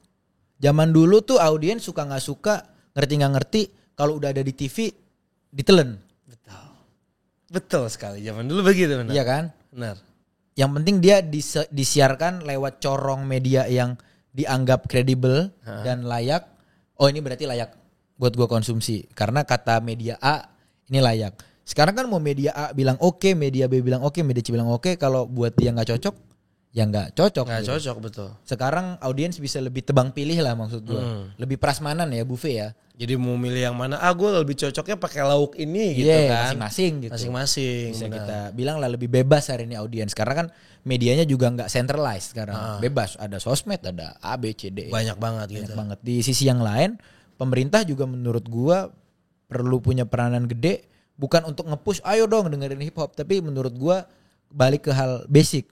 Zaman dulu tuh audiens suka nggak suka, ngerti nggak ngerti, kalau udah ada di TV ditelen.
Betul sekali. Zaman dulu begitu benar.
Iya kan?
Benar.
Yang penting dia disiarkan lewat corong media yang dianggap kredibel dan layak. Oh ini berarti layak buat gue konsumsi. Karena kata media A ini layak. Sekarang kan mau media A bilang oke, media B bilang oke, media C bilang oke. Kalau buat dia gak cocok, ya gak cocok.
Nggak
gitu.
cocok betul.
Sekarang audiens bisa lebih tebang pilih lah maksud gue. Lebih prasmanan ya, buffet ya.
Jadi mau milih yang mana? Gue lebih cocoknya pakai lauk ini gitu
Iya,
kan.
masing-masing gitu.
Masing-masing.
Bisa
benar.
kita bilang lah lebih bebas hari ini audiens. Karena kan medianya juga nggak centralized sekarang. Bebas, ada sosmed, ada A, B, C, D.
Banyak banget
Banyak
gitu.
banget. Di sisi yang lain, pemerintah juga menurut gua perlu punya peranan gede. Bukan untuk nge-push, ayo dong dengerin hip hop. Tapi menurut gua balik ke hal basic.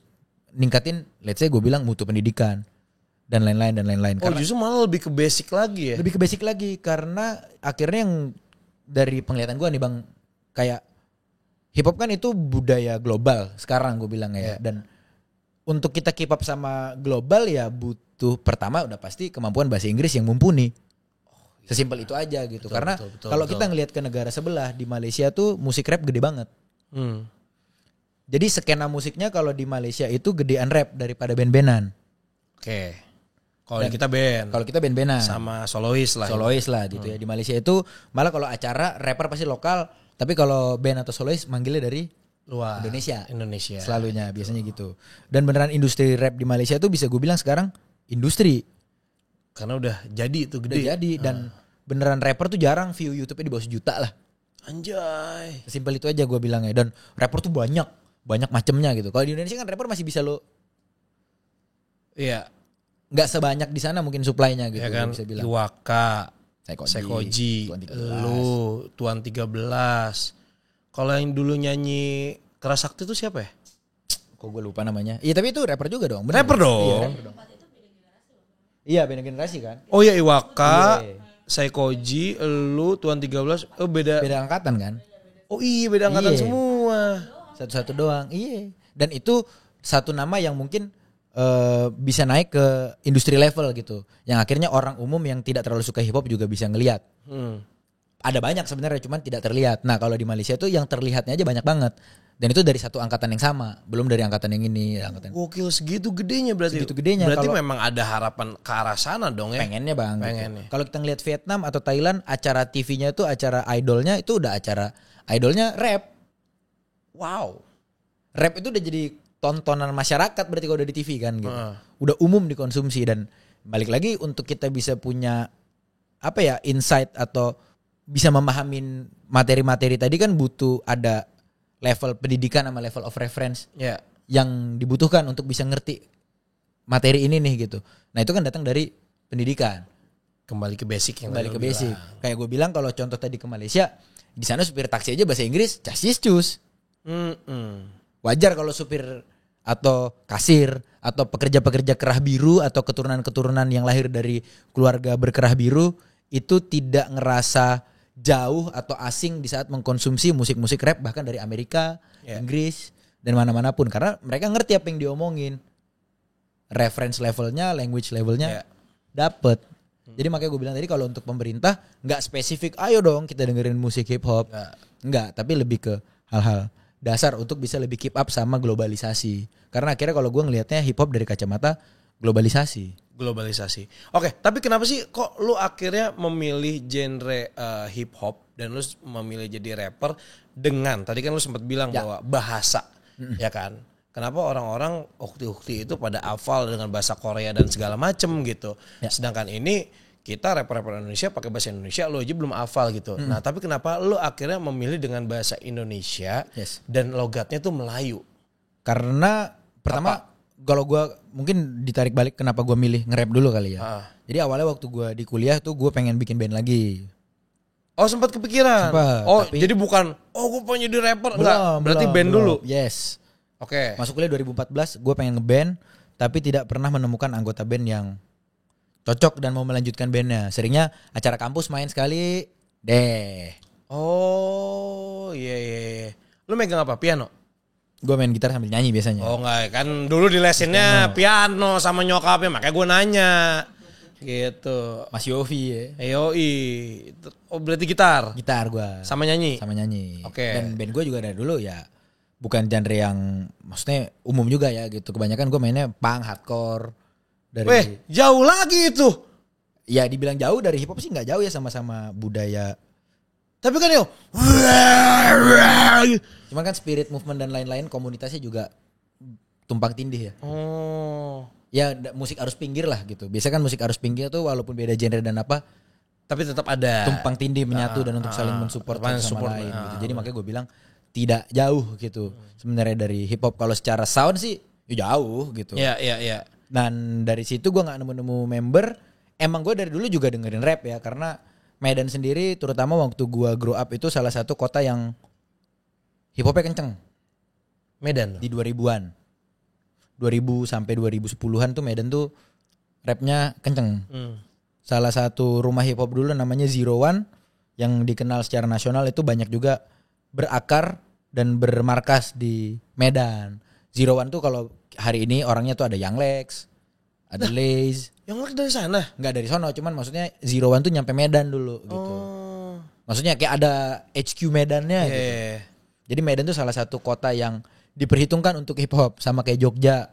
Ningkatin, let's say gue bilang mutu pendidikan. Dan lain-lain.
Oh justru malah lebih ke basic lagi ya?
Lebih ke basic lagi karena akhirnya yang dari penglihatan gue nih bang, kayak hip hop kan itu budaya global sekarang gue bilang ya. Dan untuk kita keep up sama global ya butuh pertama udah pasti kemampuan bahasa Inggris yang mumpuni. Sesimpel itu aja gitu.
Betul,
Karena
betul,
kalau
betul.
kita ngelihat ke negara sebelah di Malaysia tuh musik rap gede banget. Jadi skena musiknya kalau di Malaysia itu gedean rap daripada band-bandan.
Oke. Kalau kita band.
Kalau kita band-bandan.
Sama solois lah.
Solois lah gitu ya. Di Malaysia itu malah kalau acara rapper pasti lokal, tapi kalau band atau solois manggilnya dari
Luar.
Indonesia.
Indonesia.
Selalunya biasanya gitu. Dan beneran industri rap di Malaysia itu bisa gue bilang sekarang industri.
Karena udah jadi itu
Udah
gede.
jadi dan beneran rapper tuh jarang view YouTube-nya di bawah 1 juta lah.
Anjay.
Simpel itu aja gue bilang ya. Dan rapper tuh banyak macemnya gitu. Kalau di Indonesia kan rapper masih bisa lo
Iya.
nggak sebanyak di sana mungkin supply-nya gitu.
Ya kan.
Bisa bilang.
Iwaka.
Sekoji,
Sekoji.
Tuan 13.
Lu. Tuan 13. Kalau yang dulu nyanyi Keras Sakti itu siapa ya?
Kok gue lupa namanya. Iya tapi itu rapper juga dong. Bener.
Rapper dong.
Iya, rapper dong. Iya beda generasi kan.
Oh ya Iwaka.
Iya.
Sekoji. Lu. Tuan 13. Oh beda.
Beda angkatan kan.
Oh iya beda angkatan
Iya.
semua.
Satu-satu doang. Iya. Dan itu satu nama yang mungkin bisa naik ke industri level gitu. Yang akhirnya orang umum yang tidak terlalu suka hip hop juga bisa ngelihat. Ada banyak sebenarnya cuman tidak terlihat. Nah kalau di Malaysia tuh yang terlihatnya aja banyak banget. Dan itu dari satu angkatan yang sama. Belum dari angkatan yang ini.
Gokil segitu gedenya berarti.
Segitu gedenya.
Berarti
Kalau-
memang ada harapan ke arah sana dong ya.
Pengennya bang. gitu.
Pengennya.
Kalau kita ngelihat Vietnam atau Thailand, acara TV-nya itu acara idolnya itu udah acara idolnya rap. Wow. Rap itu udah jadi tontonan masyarakat berarti kalau udah di TV kan gitu. Udah umum dikonsumsi dan balik lagi untuk kita bisa punya apa ya insight atau bisa memahamin materi-materi tadi kan butuh ada level pendidikan sama level of reference
Ya.
yang dibutuhkan untuk bisa ngerti materi ini nih gitu. Nah itu kan datang dari pendidikan.
Kembali ke basic yang
Kembali
tadi
ke
lo
basic.
bilang.
Kayak gue bilang kalau contoh tadi ke Malaysia, di sana supir taksi aja bahasa Inggris, casis cus. Wajar kalau supir atau kasir atau pekerja-pekerja kerah biru atau keturunan-keturunan yang lahir dari keluarga berkerah biru itu tidak ngerasa jauh atau asing di saat mengkonsumsi musik-musik rap bahkan dari Amerika, Inggris dan mana-mana pun karena mereka ngerti apa yang diomongin. Reference levelnya, language levelnya dapet. Jadi makanya gue bilang tadi kalau untuk pemerintah nggak spesifik, ayo dong kita dengerin musik hip hop, nggak, tapi lebih ke hal-hal dasar untuk bisa lebih keep up sama globalisasi. Karena akhirnya kalau gue ngelihatnya hip hop dari kacamata globalisasi.
Oke, tapi kenapa sih kok lu akhirnya memilih genre hip hop dan lu memilih jadi rapper dengan tadi kan lu sempat bilang bahwa bahasa, ya kan? Kenapa orang-orang ukti-ukti itu pada hafal dengan bahasa Korea dan segala macem gitu. Sedangkan ini kita rapper-rapper Indonesia pakai bahasa Indonesia, lu aja belum hafal gitu. Nah tapi kenapa lu akhirnya memilih dengan bahasa Indonesia dan logatnya tuh Melayu?
Karena pertama kalau gue mungkin ditarik balik kenapa gue milih nge-rap dulu kali ya. Jadi awalnya waktu gue di kuliah tuh gue pengen bikin band lagi.
Oh sempat kepikiran? Tapi, jadi bukan, gue pengen jadi rapper? Enggak, berarti band dulu?
Yes.
Oke.
Masuk kuliah 2014 gue pengen nge-band tapi tidak pernah menemukan anggota band yang cocok dan mau melanjutkan bandnya. Seringnya acara kampus main sekali deh.
Oh iya. Lu megang apa? Piano?
Gue main gitar sambil nyanyi biasanya.
Oh enggak, kan dulu di lesinnya piano sama nyokapnya makanya gue nanya. Gitu.
Mas Yofi ya.
Yoi. Oh berarti gitar?
Gitar gue.
Sama nyanyi?
Sama nyanyi.
Oke.
Dan band gue juga dari dulu ya bukan genre yang maksudnya umum juga ya gitu. Kebanyakan gue mainnya punk, hardcore.
Weh, jauh lagi itu.
Ya dibilang jauh dari hip hop sih gak jauh ya, sama-sama budaya.
Tapi kan yo.
Cuman kan spirit movement dan lain-lain komunitasnya juga tumpang tindih ya.
Oh.
Ya musik arus pinggir lah gitu. Biasanya kan musik arus pinggir tuh walaupun beda genre dan apa.
Tapi tetap ada.
Tumpang tindih menyatu dan untuk saling mensupport satu sama lain gitu. Jadi makanya gue bilang tidak jauh gitu sebenarnya dari hip hop. Kalau secara sound sih ya jauh gitu.
Iya.
Dan dari situ gue nggak nemu member. Emang gue dari dulu juga dengerin rap ya karena Medan sendiri terutama waktu gue grow up itu salah satu kota yang hip hopnya kenceng.
Medan
di 2000-an. 2000 sampai 2010-an tuh Medan tuh rapnya kenceng. Salah satu rumah hip hop dulu namanya Zero One yang dikenal secara nasional itu banyak juga berakar dan bermarkas di Medan. Zero One tuh kalau hari ini orangnya tuh ada Young Lex, ada Laze.
Young Lex dari sana?
Enggak dari sono, cuman maksudnya Zero One tuh nyampe Medan dulu gitu. Maksudnya kayak ada HQ Medannya gitu. Jadi Medan tuh salah satu kota yang diperhitungkan untuk hip hop sama kayak Jogja.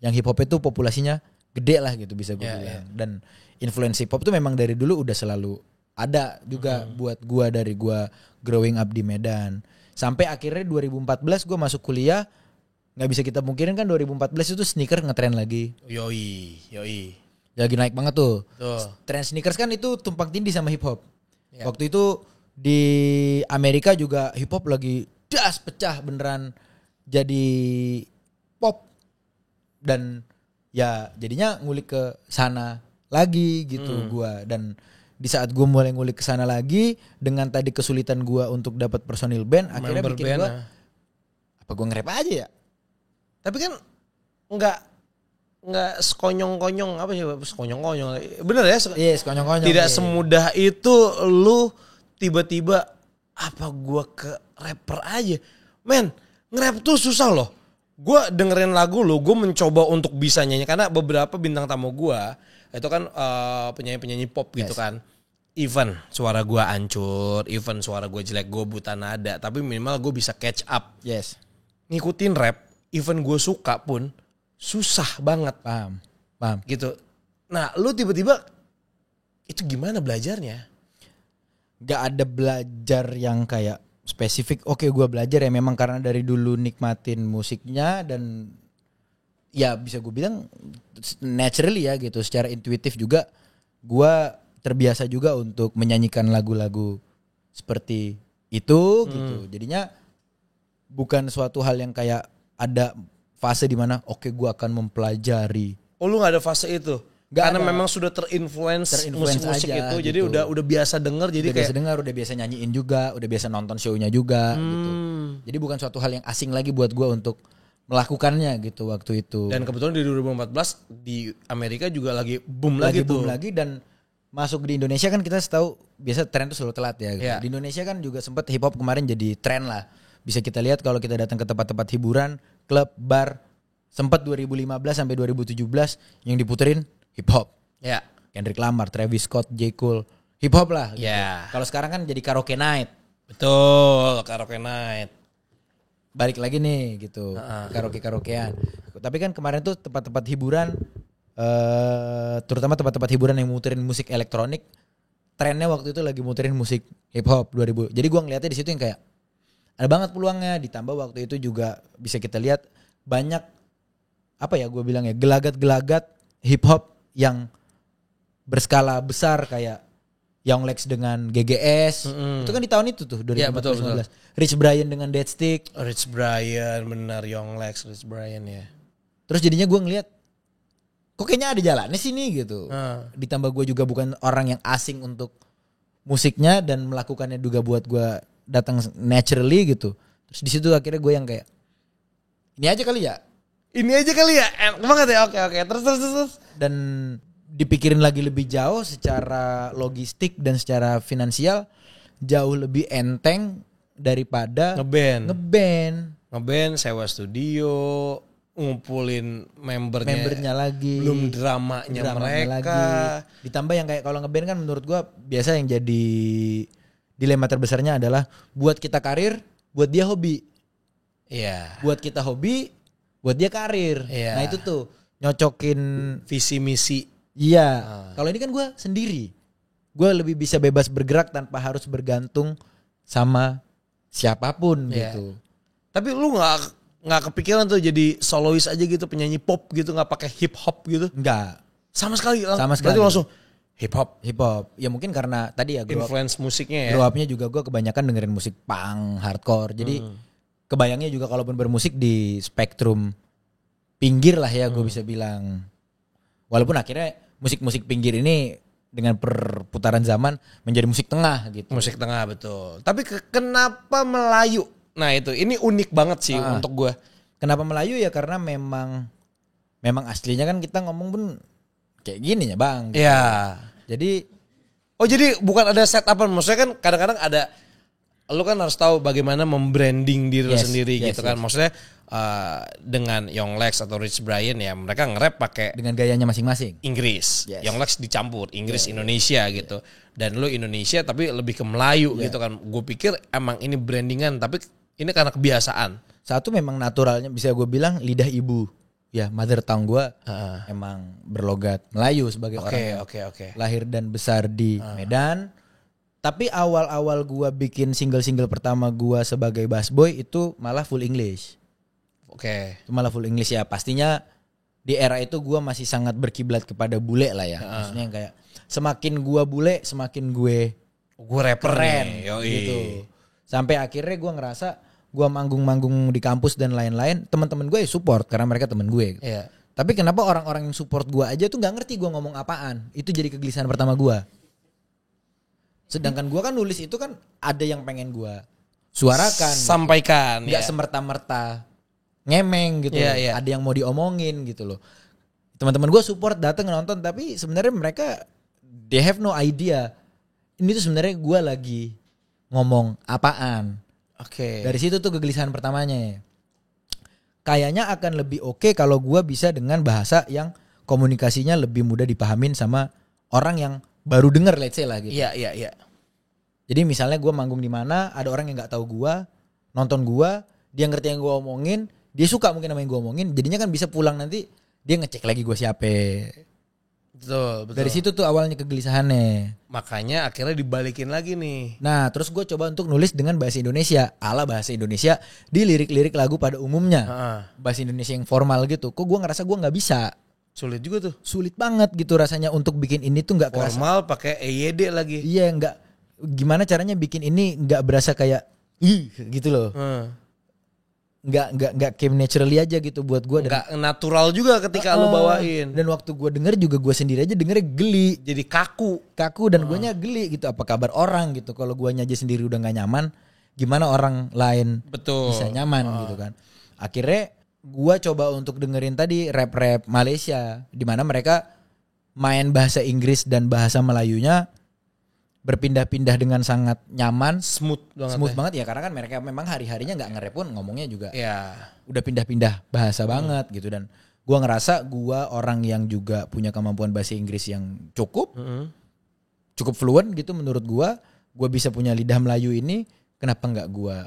Yang hip hop itu populasinya gede lah gitu bisa gue bilang. Dan influence hip hop tuh memang dari dulu udah selalu ada juga buat gua dari gua growing up di Medan. Sampai akhirnya 2014 gua masuk kuliah. Gak bisa kita mungkirin kan 2014 itu sneaker ngetren lagi.
Yoi.
Lagi naik banget tuh.
Tren
sneakers kan itu tumpang tindih sama hip hop. Waktu itu di Amerika juga hip hop lagi pecah beneran jadi pop. Dan ya jadinya ngulik ke sana lagi gitu gua. Dan di saat gue mulai ngulik ke sana lagi dengan tadi kesulitan gue untuk dapat personil band, akhirnya bikin gue apa gue nge-rap aja ya.
Tapi kan nggak sekonyong-konyong apa sih sekonyong-konyong. Bener ya?
Iya, sekonyong-konyong.
Tidak semudah itu lu tiba-tiba apa gue ke rapper aja. Men, nge-rap tuh susah loh. Gue dengerin lagu lu, gue mencoba untuk bisa nyanyi karena beberapa bintang tamu gue itu kan penyanyi-penyanyi pop gitu kan. Even suara gue hancur, even suara gue jelek, gue buta nada, tapi minimal gue bisa catch up.
Yes.
Ngikutin rap, even gue suka pun susah banget.
Paham.
Gitu. Nah, lu tiba-tiba itu gimana belajarnya?
Gak ada belajar yang kayak spesifik. Oke, gue belajar ya memang karena dari dulu nikmatin musiknya dan ya bisa gue bilang naturally ya gitu, secara intuitif juga gue terbiasa juga untuk menyanyikan lagu-lagu seperti itu gitu. Jadinya bukan suatu hal yang kayak ada fase di mana oke gue akan mempelajari.
Oh lu gak ada fase itu?
Gak
karena
ada.
memang sudah terinfluence musik-musik
aja,
itu,
gitu.
jadi udah biasa denger, jadi
udah
kayak
biasa dengar, udah biasa nyanyiin juga, udah biasa nonton show-nya juga gitu. Jadi bukan suatu hal yang asing lagi buat gue untuk melakukannya gitu waktu itu.
Dan kebetulan di 2014 di Amerika juga lagi boom lagi tuh.
Boom lagi dan masuk di Indonesia kan kita tahu biasa tren itu selalu telat ya. Gitu.
Yeah.
Di Indonesia kan juga sempat hip hop kemarin jadi tren lah. Bisa kita lihat kalau kita datang ke tempat-tempat hiburan, klub, bar, sempat 2015 sampai 2017 yang diputerin hip hop.
Ya.
Kendrick Lamar, Travis Scott, J. Cole, hip hop lah. Gitu.
Ya.
Kalau sekarang kan jadi karaoke night.
Betul, karaoke night.
Balik lagi nih gitu, karaoke-karaokean. Tapi kan kemarin tuh tempat-tempat hiburan, terutama tempat-tempat hiburan yang muterin musik elektronik, trennya waktu itu lagi muterin musik hip hop 2000. Jadi gua ngeliatnya di situ yang kayak ada banget peluangnya. Ditambah waktu itu juga bisa kita lihat banyak apa ya gue bilang ya gelagat-gelagat hip hop yang berskala besar kayak Young Lex dengan GGS. Itu kan di tahun itu tuh 2014.
Ya, betul.
Rich Brian dengan Deadstick.
Rich Brian, benar, Young Lex, Rich Brian ya.
Terus jadinya gue ngeliat kok kayaknya ada jalannya sih nih gitu. Ditambah gue juga bukan orang yang asing untuk musiknya dan melakukannya juga buat gue datang naturally gitu. Terus di situ akhirnya gue yang kayak ini aja kali ya. Enak banget ya. Oke. Terus. Dan dipikirin lagi lebih jauh secara logistik dan secara finansial jauh lebih enteng daripada ngeband, sewa studio, ngumpulin membernya lagi, belum dramanya mereka lagi. Ditambah yang kayak kalau ngeband kan menurut gua biasa yang jadi dilema terbesarnya adalah buat kita karir, buat dia hobi. Iya. Buat kita hobi, buat dia karir. Iya. Nah itu tuh nyocokin
visi misi.
Iya. Kalau ini kan gua sendiri. Gua lebih bisa bebas bergerak tanpa harus bergantung sama siapapun gitu.
Tapi lu nggak kepikiran tuh jadi solois aja gitu, penyanyi pop gitu, nggak pakai hip hop gitu?
Enggak.
Sama sekali.
Berarti
langsung hip hop.
Ya mungkin karena tadi ya
influence musiknya ya.
Grow up-nya juga gue kebanyakan dengerin musik punk, hardcore. Jadi kebayangnya juga kalaupun bermusik di spektrum pinggir lah ya gue bisa bilang. Walaupun akhirnya musik-musik pinggir ini dengan perputaran zaman menjadi musik tengah gitu.
Musik tengah betul. Tapi kenapa Melayu? Nah itu, ini unik banget sih untuk gue.
Kenapa Melayu ya karena memang aslinya kan kita ngomong pun kayak gini ya bang.
Iya.
Jadi
bukan ada setupan. Maksudnya kan kadang-kadang ada, lu kan harus tahu bagaimana membranding diri lu sendiri gitu kan. Maksudnya dengan Young Lex atau Rich Brian ya mereka nge-rap pakai
dengan gayanya masing-masing.
Inggris. Young Lex dicampur Inggris Indonesia gitu. Dan lu Indonesia tapi lebih ke Melayu gitu kan. Gue pikir emang ini brandingan tapi ini karena kebiasaan.
Satu memang naturalnya bisa gue bilang lidah ibu. Ya mother tongue gue emang berlogat Melayu sebagai orang lahir dan besar di Medan. Tapi awal-awal gue bikin single-single pertama gue sebagai bass boy itu malah full English. Itu malah full English ya. Pastinya di era itu gue masih sangat berkiblat kepada bule lah ya. Maksudnya yang kayak semakin gue bule semakin gue
rapper
keren gitu. Sampai akhirnya gue ngerasa gue manggung-manggung di kampus dan lain-lain, teman-teman gue support karena mereka teman gue. Iya. Tapi kenapa orang-orang yang support gue aja tuh nggak ngerti gue ngomong apaan? Itu jadi kegelisahan pertama gue. Sedangkan gue kan nulis itu kan ada yang pengen gue suarakan,
sampaikan,
nggak semerta-merta ngemeng gitu. Ada yang mau diomongin gitu loh. Teman-teman gue support datang nonton, tapi sebenarnya mereka they have no idea. Ini tuh sebenarnya gue lagi ngomong apaan. Dari situ tuh kegelisahan pertamanya. Kayaknya akan lebih oke kalau gue bisa dengan bahasa yang komunikasinya lebih mudah dipahamin sama orang yang baru denger, let's say lah gitu.
Iya.
Jadi misalnya gue manggung di mana, ada orang yang nggak tahu gue, nonton gue, dia ngerti yang gue omongin, dia suka mungkin sama yang gue omongin, jadinya kan bisa pulang nanti dia ngecek lagi gue siapa. Betul. Dari situ tuh awalnya kegelisahannya.
Makanya akhirnya dibalikin lagi nih.
Nah terus gue coba untuk nulis dengan bahasa Indonesia, ala bahasa Indonesia di lirik-lirik lagu pada umumnya. Bahasa Indonesia yang formal gitu. Kok gue ngerasa gue nggak bisa.
Sulit juga tuh.
Sulit banget gitu rasanya untuk bikin ini tuh nggak kerasa.
Formal pakai EYD lagi.
Iya nggak. Gimana caranya bikin ini nggak berasa kayak gitu loh. Nggak came naturally aja gitu buat gue.
Nggak natural juga ketika lu bawain.
Dan waktu gue denger juga gue sendiri aja dengernya geli.
Jadi kaku
dan guanya geli gitu. Apa kabar orang gitu. Kalau guanya aja sendiri udah nggak nyaman, gimana orang lain bisa nyaman gitu kan. Akhirnya gua coba untuk dengerin tadi rap-rap Malaysia di mana mereka main bahasa Inggris dan bahasa Melayunya berpindah-pindah dengan sangat nyaman,
Smooth
banget ya karena kan mereka memang hari-harinya nggak nge-rap pun ngomongnya juga
Ya.
udah pindah-pindah bahasa banget gitu. Dan gua ngerasa gua orang yang juga punya kemampuan bahasa Inggris yang cukup fluent gitu menurut gua bisa punya lidah Melayu ini, kenapa nggak gua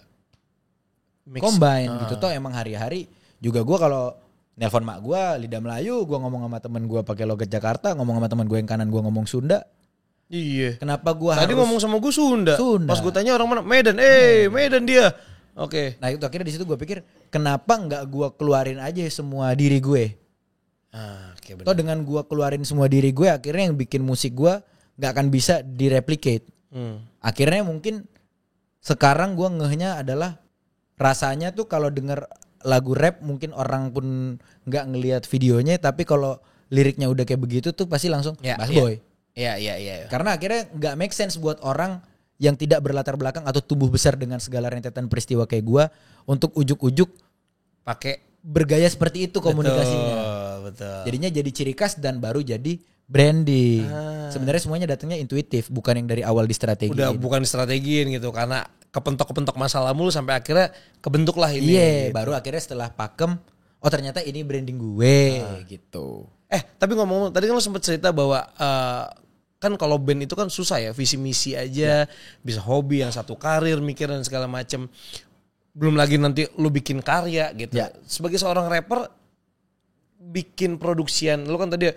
combine gitu. Toh emang hari-hari juga gua kalau nelpon mak gua lidah Melayu, gua ngomong sama temen gua pakai logat Jakarta, ngomong sama temen gua yang kanan gua ngomong Sunda.
Iya.
Kenapa gua
Tadi
harus
ngomong sama gue Sunda.
Sunda.
Pas gue tanya orang mana? Medan. Medan dia. Oke.
Nah itu akhirnya di situ gue pikir kenapa nggak gue keluarin aja semua diri gue.
Oke, benar.
Toh dengan gue keluarin semua diri gue akhirnya yang bikin musik gue nggak akan bisa direplicate. Akhirnya mungkin sekarang gue ngehnya adalah rasanya tuh kalau denger lagu rap mungkin orang pun nggak ngelihat videonya, tapi kalau liriknya udah kayak begitu tuh pasti langsung Bass Boy.
Iya.
Karena akhirnya nggak make sense buat orang yang tidak berlatar belakang atau tumbuh besar dengan segala rentetan peristiwa kayak gua untuk ujuk-ujuk
Pakai
bergaya seperti itu komunikasinya.
Betul.
Jadinya jadi ciri khas dan baru jadi branding. Sebenarnya semuanya datangnya intuitif, bukan yang dari awal di strategi.
Udah bukan strategiin gitu karena kepentok-kepentok masalah mulu sampai akhirnya kebentuk lah ini.
Iya,
gitu.
baru akhirnya setelah pakem, oh ternyata ini branding gue gitu.
Tapi ngomong tadi kan lo sempat cerita bahwa kan kalau band itu kan susah ya, visi misi aja, bisa hobi yang satu karir, mikir dan segala macem. Belum lagi nanti lu bikin karya gitu.
Ya.
Sebagai seorang rapper bikin produksian, lu kan tadi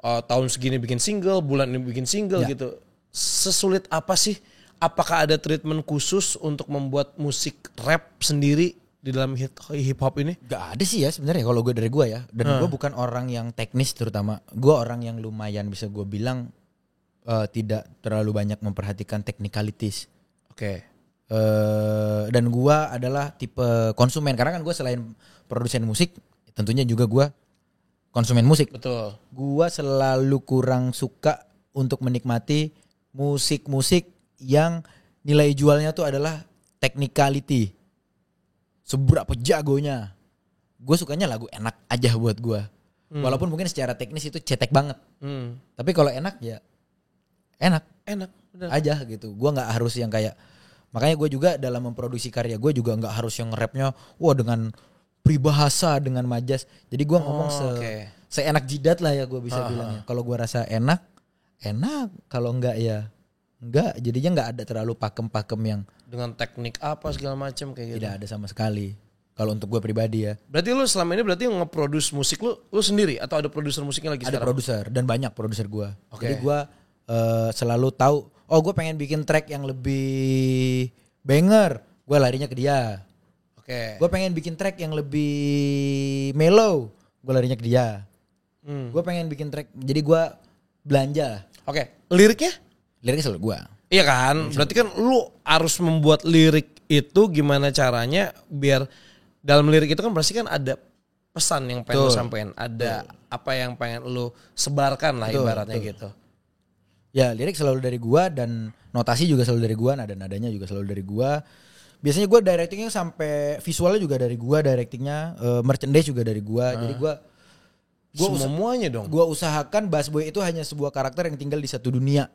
tahun segini bikin single, bulan ini bikin single gitu. Sesulit apa sih? Apakah ada treatment khusus untuk membuat musik rap sendiri di dalam hip hop ini?
Gak ada sih ya sebenarnya kalau gue dari gue ya. Dan gue bukan orang yang teknis terutama. Gue orang yang lumayan bisa gue bilang tidak terlalu banyak memperhatikan technicalities.
Oke.
Dan gue adalah tipe konsumen. Karena kan gue selain produsen musik, tentunya juga gue konsumen musik.
Betul.
Gue selalu kurang suka untuk menikmati musik-musik yang nilai jualnya tuh adalah technicality. Seberapa jagonya. Gue sukanya lagu enak aja buat gue. Walaupun mungkin secara teknis itu cetek banget. Tapi kalau enak ya enak
Bener.
aja gitu. Gue gak harus yang kayak, makanya gue juga dalam memproduksi karya gue juga gak harus yang nge-rapnya wah dengan peribahasa, dengan majas. Jadi gue ngomong seenak jidat lah ya gue bisa bilangnya. Kalau gue rasa enak. Kalau enggak ya enggak. Jadinya gak ada terlalu pakem-pakem yang
Dengan teknik apa segala macam kayak gitu.
tidak ada sama sekali. Kalau untuk gue pribadi ya.
Berarti lu selama ini nge-produce musik lu sendiri atau ada produser musiknya lagi
Ada
sekarang?
produser dan banyak produser gue.
Oke.
Jadi gue selalu tahu, oh gue pengen bikin track yang lebih banger, gue larinya ke dia.
Oke.
Gue pengen bikin track yang lebih mellow, gue larinya ke dia. Gue pengen bikin track, jadi gue belanja.
Oke. Liriknya
selalu gue.
Iya kan? Berarti kan lu harus membuat lirik itu gimana caranya biar dalam lirik itu kan pasti kan ada pesan yang pengen lu sampein, ada apa yang pengen lu sebarkan lah ibaratnya gitu.
Ya lirik selalu dari gua dan notasi juga selalu dari gua, nada-nadanya juga selalu dari gua. Biasanya gua directingnya sampai visualnya juga dari gua, directingnya, merchandise juga dari gua. Jadi gua
semuanya dong.
Gua usahakan Bass Boy itu hanya sebuah karakter yang tinggal di satu dunia.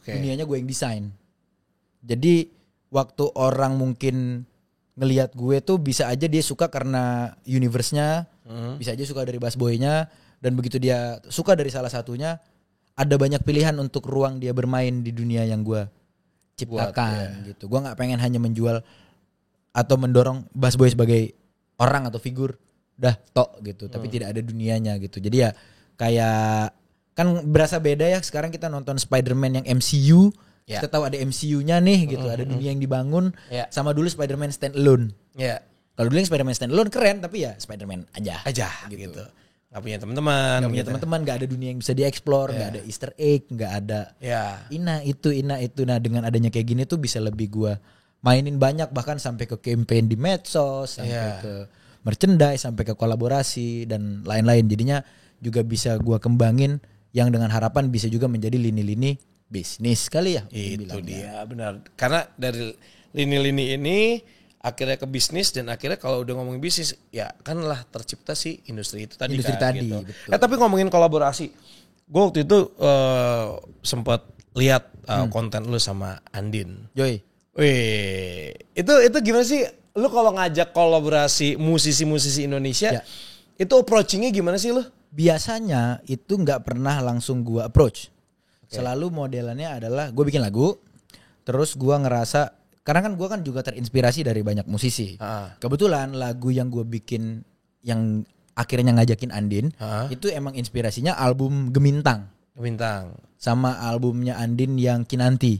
Dunianya gue yang desain. Jadi waktu orang mungkin ngelihat gue tuh bisa aja dia suka karena universe-nya, bisa aja suka dari Bass Boy-nya, dan begitu dia suka dari salah satunya, ada banyak pilihan untuk ruang dia bermain di dunia yang gue ciptakan gitu. Gue nggak pengen hanya menjual atau mendorong Bass Boy sebagai orang atau figur, dah tok gitu. Tapi tidak ada dunianya gitu. Jadi ya kayak kan berasa beda ya sekarang kita nonton Spider-Man yang MCU, kita tahu ada MCU-nya nih gitu, ada dunia yang dibangun, sama dulu Spider-Man standalone. Kalau dulu yang Spider-Man standalone keren, tapi ya Spider-Man aja gitu.
Gak punya teman-teman.
Gak punya teman-teman, gak ada dunia yang bisa dieksplor, gak ada Easter egg, gak ada ina itu. Nah dengan adanya kayak gini tuh bisa lebih gua mainin banyak, bahkan sampai ke campaign di medsos, sampai ke merchandise, sampai ke kolaborasi dan lain-lain. Jadinya juga bisa gua kembangin yang dengan harapan bisa juga menjadi lini-lini bisnis kali ya.
Itu dia benar. Karena dari lini-lini ini akhirnya ke bisnis dan akhirnya kalau udah ngomongin bisnis ya kan lah tercipta si industri itu tadi
Industri
kan
tadi,
gitu.
betul.
Tapi ngomongin kolaborasi, gue waktu itu sempat lihat konten lu sama Andin.
Yoi.
Wih, itu gimana sih? Lu kalau ngajak kolaborasi musisi-musisi Indonesia,
Ya.
itu approachingnya gimana sih lu?
Biasanya itu nggak pernah langsung gua approach. Selalu modelannya adalah gue bikin lagu, terus gua ngerasa karena kan gua kan juga terinspirasi dari banyak musisi. Kebetulan lagu yang gua bikin yang akhirnya ngajakin Andin itu emang inspirasinya album Gemintang
Bintang.
sama albumnya Andin yang Kinanti.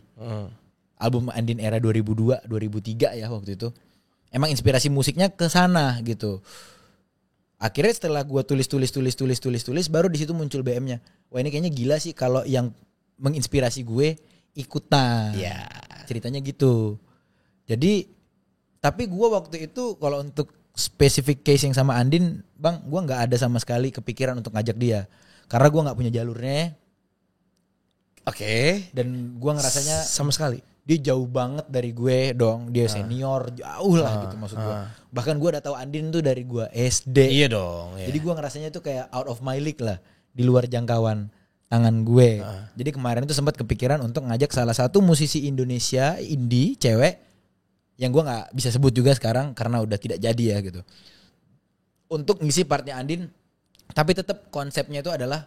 Album Andin era 2002, 2003 ya waktu itu. Emang inspirasi musiknya ke sana gitu. Akhirnya setelah gua tulis baru di situ muncul BM-nya. Wah ini kayaknya gila sih kalau yang menginspirasi gue ikutan.
Ya.
Ceritanya gitu. Jadi tapi gua waktu itu kalau untuk specific case yang sama Andin, Bang, gua nggak ada sama sekali kepikiran untuk ngajak dia. Karena gua nggak punya jalurnya
Oke.
dan gua ngerasanya
Sama sekali.
dia jauh banget dari gue dong. Dia senior jauh lah gitu maksud gue. Bahkan gue udah tahu Andin tuh dari gue SD.
Iya dong. Iya.
Jadi gue ngerasanya tuh kayak out of my league lah. Di luar jangkauan tangan gue. Jadi kemarin tuh sempat kepikiran untuk ngajak salah satu musisi Indonesia indie cewek. Yang gue gak bisa sebut juga sekarang karena udah tidak jadi ya gitu. Untuk ngisi partnya Andin. Tapi tetap konsepnya itu adalah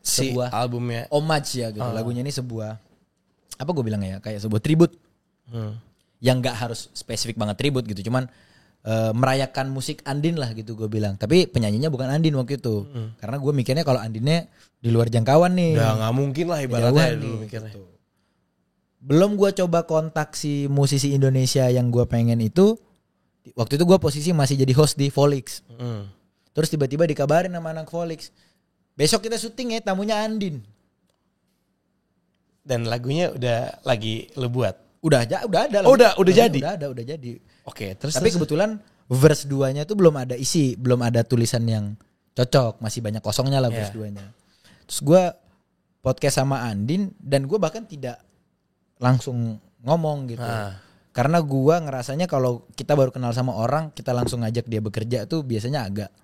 Si
sebuah
albumnya.
homage ya gitu. Lagunya ini sebuah apa gue bilang ya kayak sebuah tribute yang nggak harus spesifik banget tribute gitu, cuman merayakan musik Andin lah gitu gue bilang. Tapi penyanyinya bukan Andin waktu itu karena gue mikirnya kalau Andinnya di luar jangkauan nih.
Udah nggak mungkin lah ibaratnya
Kejauhan
dulu
nih,
mikirnya.
gitu. Belum gue coba kontak si musisi Indonesia yang gue pengen itu. Waktu itu gue posisi masih jadi host di Volix. Terus tiba-tiba dikabarin sama anak Volix, besok kita syuting ya, tamunya Andin.
Dan lagunya udah lagi lu buat.
Udah ada.
Oh, udah jadi?
Udah jadi.
Oke, terus
Tapi kebetulan verse 2-nya tuh belum ada isi, belum ada tulisan yang cocok, masih banyak kosongnya lah verse 2-nya. Terus gue podcast sama Andin dan gue bahkan tidak langsung ngomong gitu. Karena gue ngerasanya kalau kita baru kenal sama orang, kita langsung ngajak dia bekerja tuh biasanya agak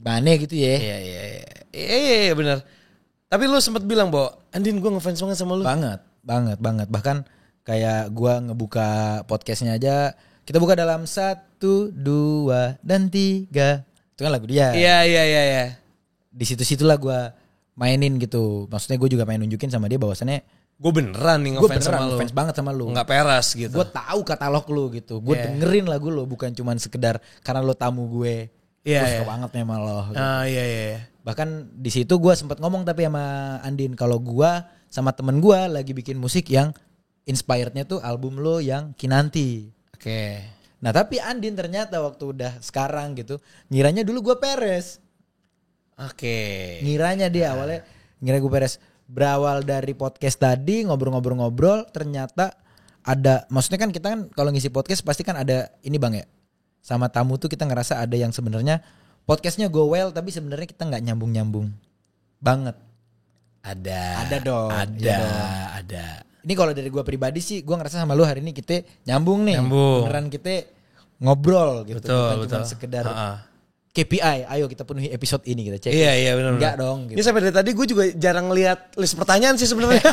aneh gitu ya.
Iya benar. Tapi lu sempat bilang bahwa Andin gue ngefans banget sama lu.
Banget. Bahkan kayak gue ngebuka podcastnya aja, kita buka dalam 1, 2, dan 3. Itu kan lagu dia.
Iya.
Di situ-situlah gue mainin gitu. Maksudnya gue juga pengen nunjukin sama dia bahwasannya
Gue beneran nih
gue
ngefans sama lu.
ngefans banget sama lu.
Nggak peras gitu.
Gue tahu katalog lu gitu. Gue dengerin lagu lu, bukan cuman sekedar karena lu tamu gue. Gue suka banget memang lo. Gitu.
Iya.
Bahkan di situ gue sempat ngomong tapi sama Andin kalau gue sama temen gue lagi bikin musik yang inspirednya tuh album lo yang Kinanti.
Oke.
Nah tapi Andin ternyata waktu udah sekarang gitu ngiranya dulu gue peres.
Oke.
Ngiranya dia awalnya ngira gue peres. Berawal dari podcast tadi ngobrol-ngobrol ternyata ada, maksudnya kan kita kan kalau ngisi podcast pasti kan ada ini Bang ya. Sama tamu tuh kita ngerasa ada yang sebenarnya podcastnya go well tapi sebenarnya kita nggak nyambung banget. Ada dong.
Ada.
Ini kalau dari gue pribadi sih gue ngerasa sama lu hari ini kita nyambung nih.
Nyambung.
Beneran kita ngobrol gitu.
Betul.
Cuma sekedar KPI. Ayo kita penuhi episode ini kita cek.
Iya benar.
Enggak dong. Gitu.
Ini sampai dari tadi gue juga jarang lihat list pertanyaan sih sebenarnya.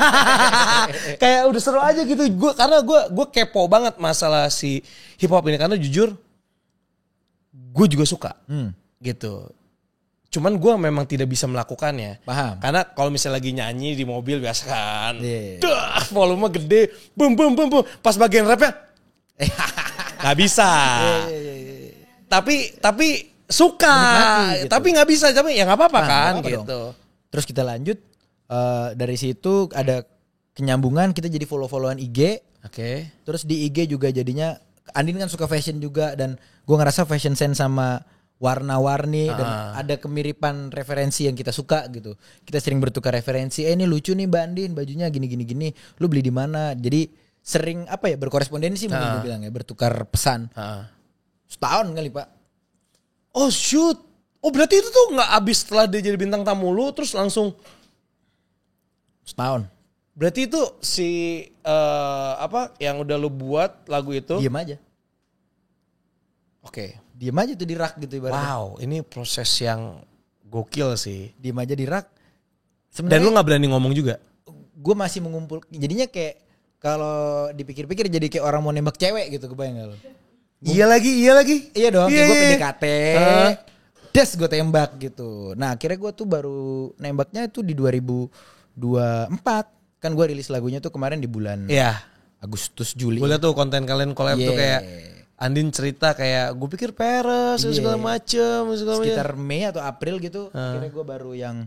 Kayak udah seru aja gitu. Karena gue kepo banget masalah si hip hop ini karena jujur gue juga suka gitu. Cuman gue memang tidak bisa melakukannya.
Paham.
Karena kalau misalnya lagi nyanyi di mobil biasa kan.
Yeah.
Dah, volume gede. Bum. Pas bagian rapnya. Gak bisa.
Yeah.
Tapi suka.
Menikmati, gitu.
Tapi gak bisa. Tapi ya gak apa-apa kan
Gak apa-apa
gitu.
dong. Terus kita lanjut. Dari situ ada kenyambungan. Kita jadi follow-followan IG.
Oke.
Terus di IG juga jadinya. Andin kan suka fashion juga. Dan gue ngerasa fashion sense sama warna-warni dan ada kemiripan referensi yang kita suka gitu. Kita sering bertukar referensi. Ini lucu nih Mbak Andin, bajunya gini. Lu beli di mana? Jadi sering berkorespondensi mungkin gue bilang ya, bertukar pesan. Setahun kali Pak.
Oh shoot. Oh berarti itu tuh nggak abis setelah dia jadi bintang tamu lu terus langsung.
Setahun.
Berarti itu si yang udah lu buat lagu itu.
Diem aja.
Oke.
Diem aja tuh di rak gitu ibaratnya.
Wow, ini proses yang gokil sih.
Diem aja di rak.
Dan lu nggak berani ngomong juga?
Gue masih mengumpul. Jadinya kayak kalau dipikir-pikir jadi kayak orang mau nembak cewek gitu, kebayang gak lu?
Iya lagi.
Iya dong,
Iya,
gue
iya.
PDKT. Des gue tembak gitu. Nah akhirnya gue tuh baru nembaknya tuh di 2024. Kan gue rilis lagunya tuh kemarin di bulan Agustus Juli.
Gue liat tuh konten kalian collab tuh kayak Andin cerita kayak gue pikir Peres segala macem.
Sekitar Mei atau April gitu. Akhirnya gue baru yang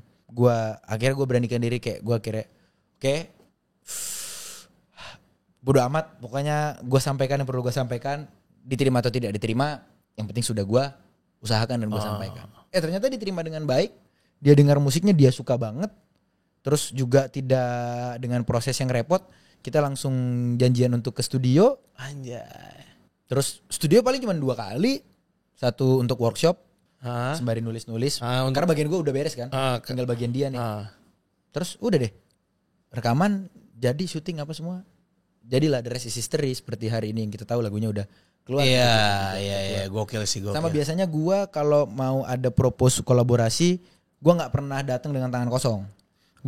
akhirnya gue beranikan diri kayak gue akhirnya oke. Bodo amat. Pokoknya gue sampaikan yang perlu gue sampaikan. Diterima atau tidak diterima. Yang penting sudah gue usahakan dan gue sampaikan. Ternyata diterima dengan baik. Dia dengar musiknya dia suka banget. Terus juga tidak dengan proses yang repot. Kita langsung janjian untuk ke studio.
Anjay.
Terus studio paling cuma 2 kali. Satu untuk workshop. Sembari nulis-nulis. Karena bagian gue udah beres kan. Tinggal bagian dia nih. Terus udah deh. Rekaman jadi syuting apa semua. Jadilah The Rest Is History seperti hari ini yang kita tahu lagunya udah keluar.
Iya, gokil sih.
Sama biasanya gue kalau mau ada propose kolaborasi, gue nggak pernah datang dengan tangan kosong.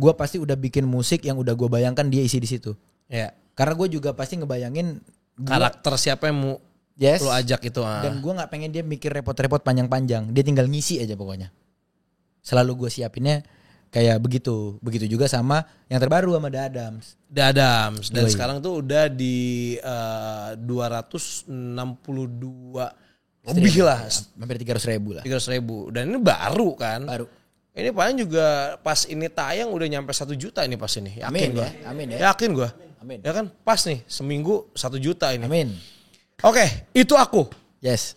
Gue pasti udah bikin musik yang udah gue bayangkan dia isi di situ.
Iya.
Karena gue juga pasti ngebayangin
karakter siapa yang mau lo ajak itu.
Dan gue nggak pengen dia mikir repot-repot panjang-panjang. Dia tinggal ngisi aja pokoknya. Selalu gue siapinnya kayak begitu. Begitu juga sama yang terbaru sama The Adams.
The Adams. Dan sekarang tuh udah di 262 lebih lah.
Hampir 300.000 lah.
300.000. Dan ini baru kan.
Baru.
Ini paling juga pas ini tayang udah nyampe 1 juta ini pas ini. Yakin gue.
Amin ya.
Yakin gue.
Amin.
Ya kan pas nih seminggu 1 juta ini.
Amin.
Oke, itu aku.
Yes.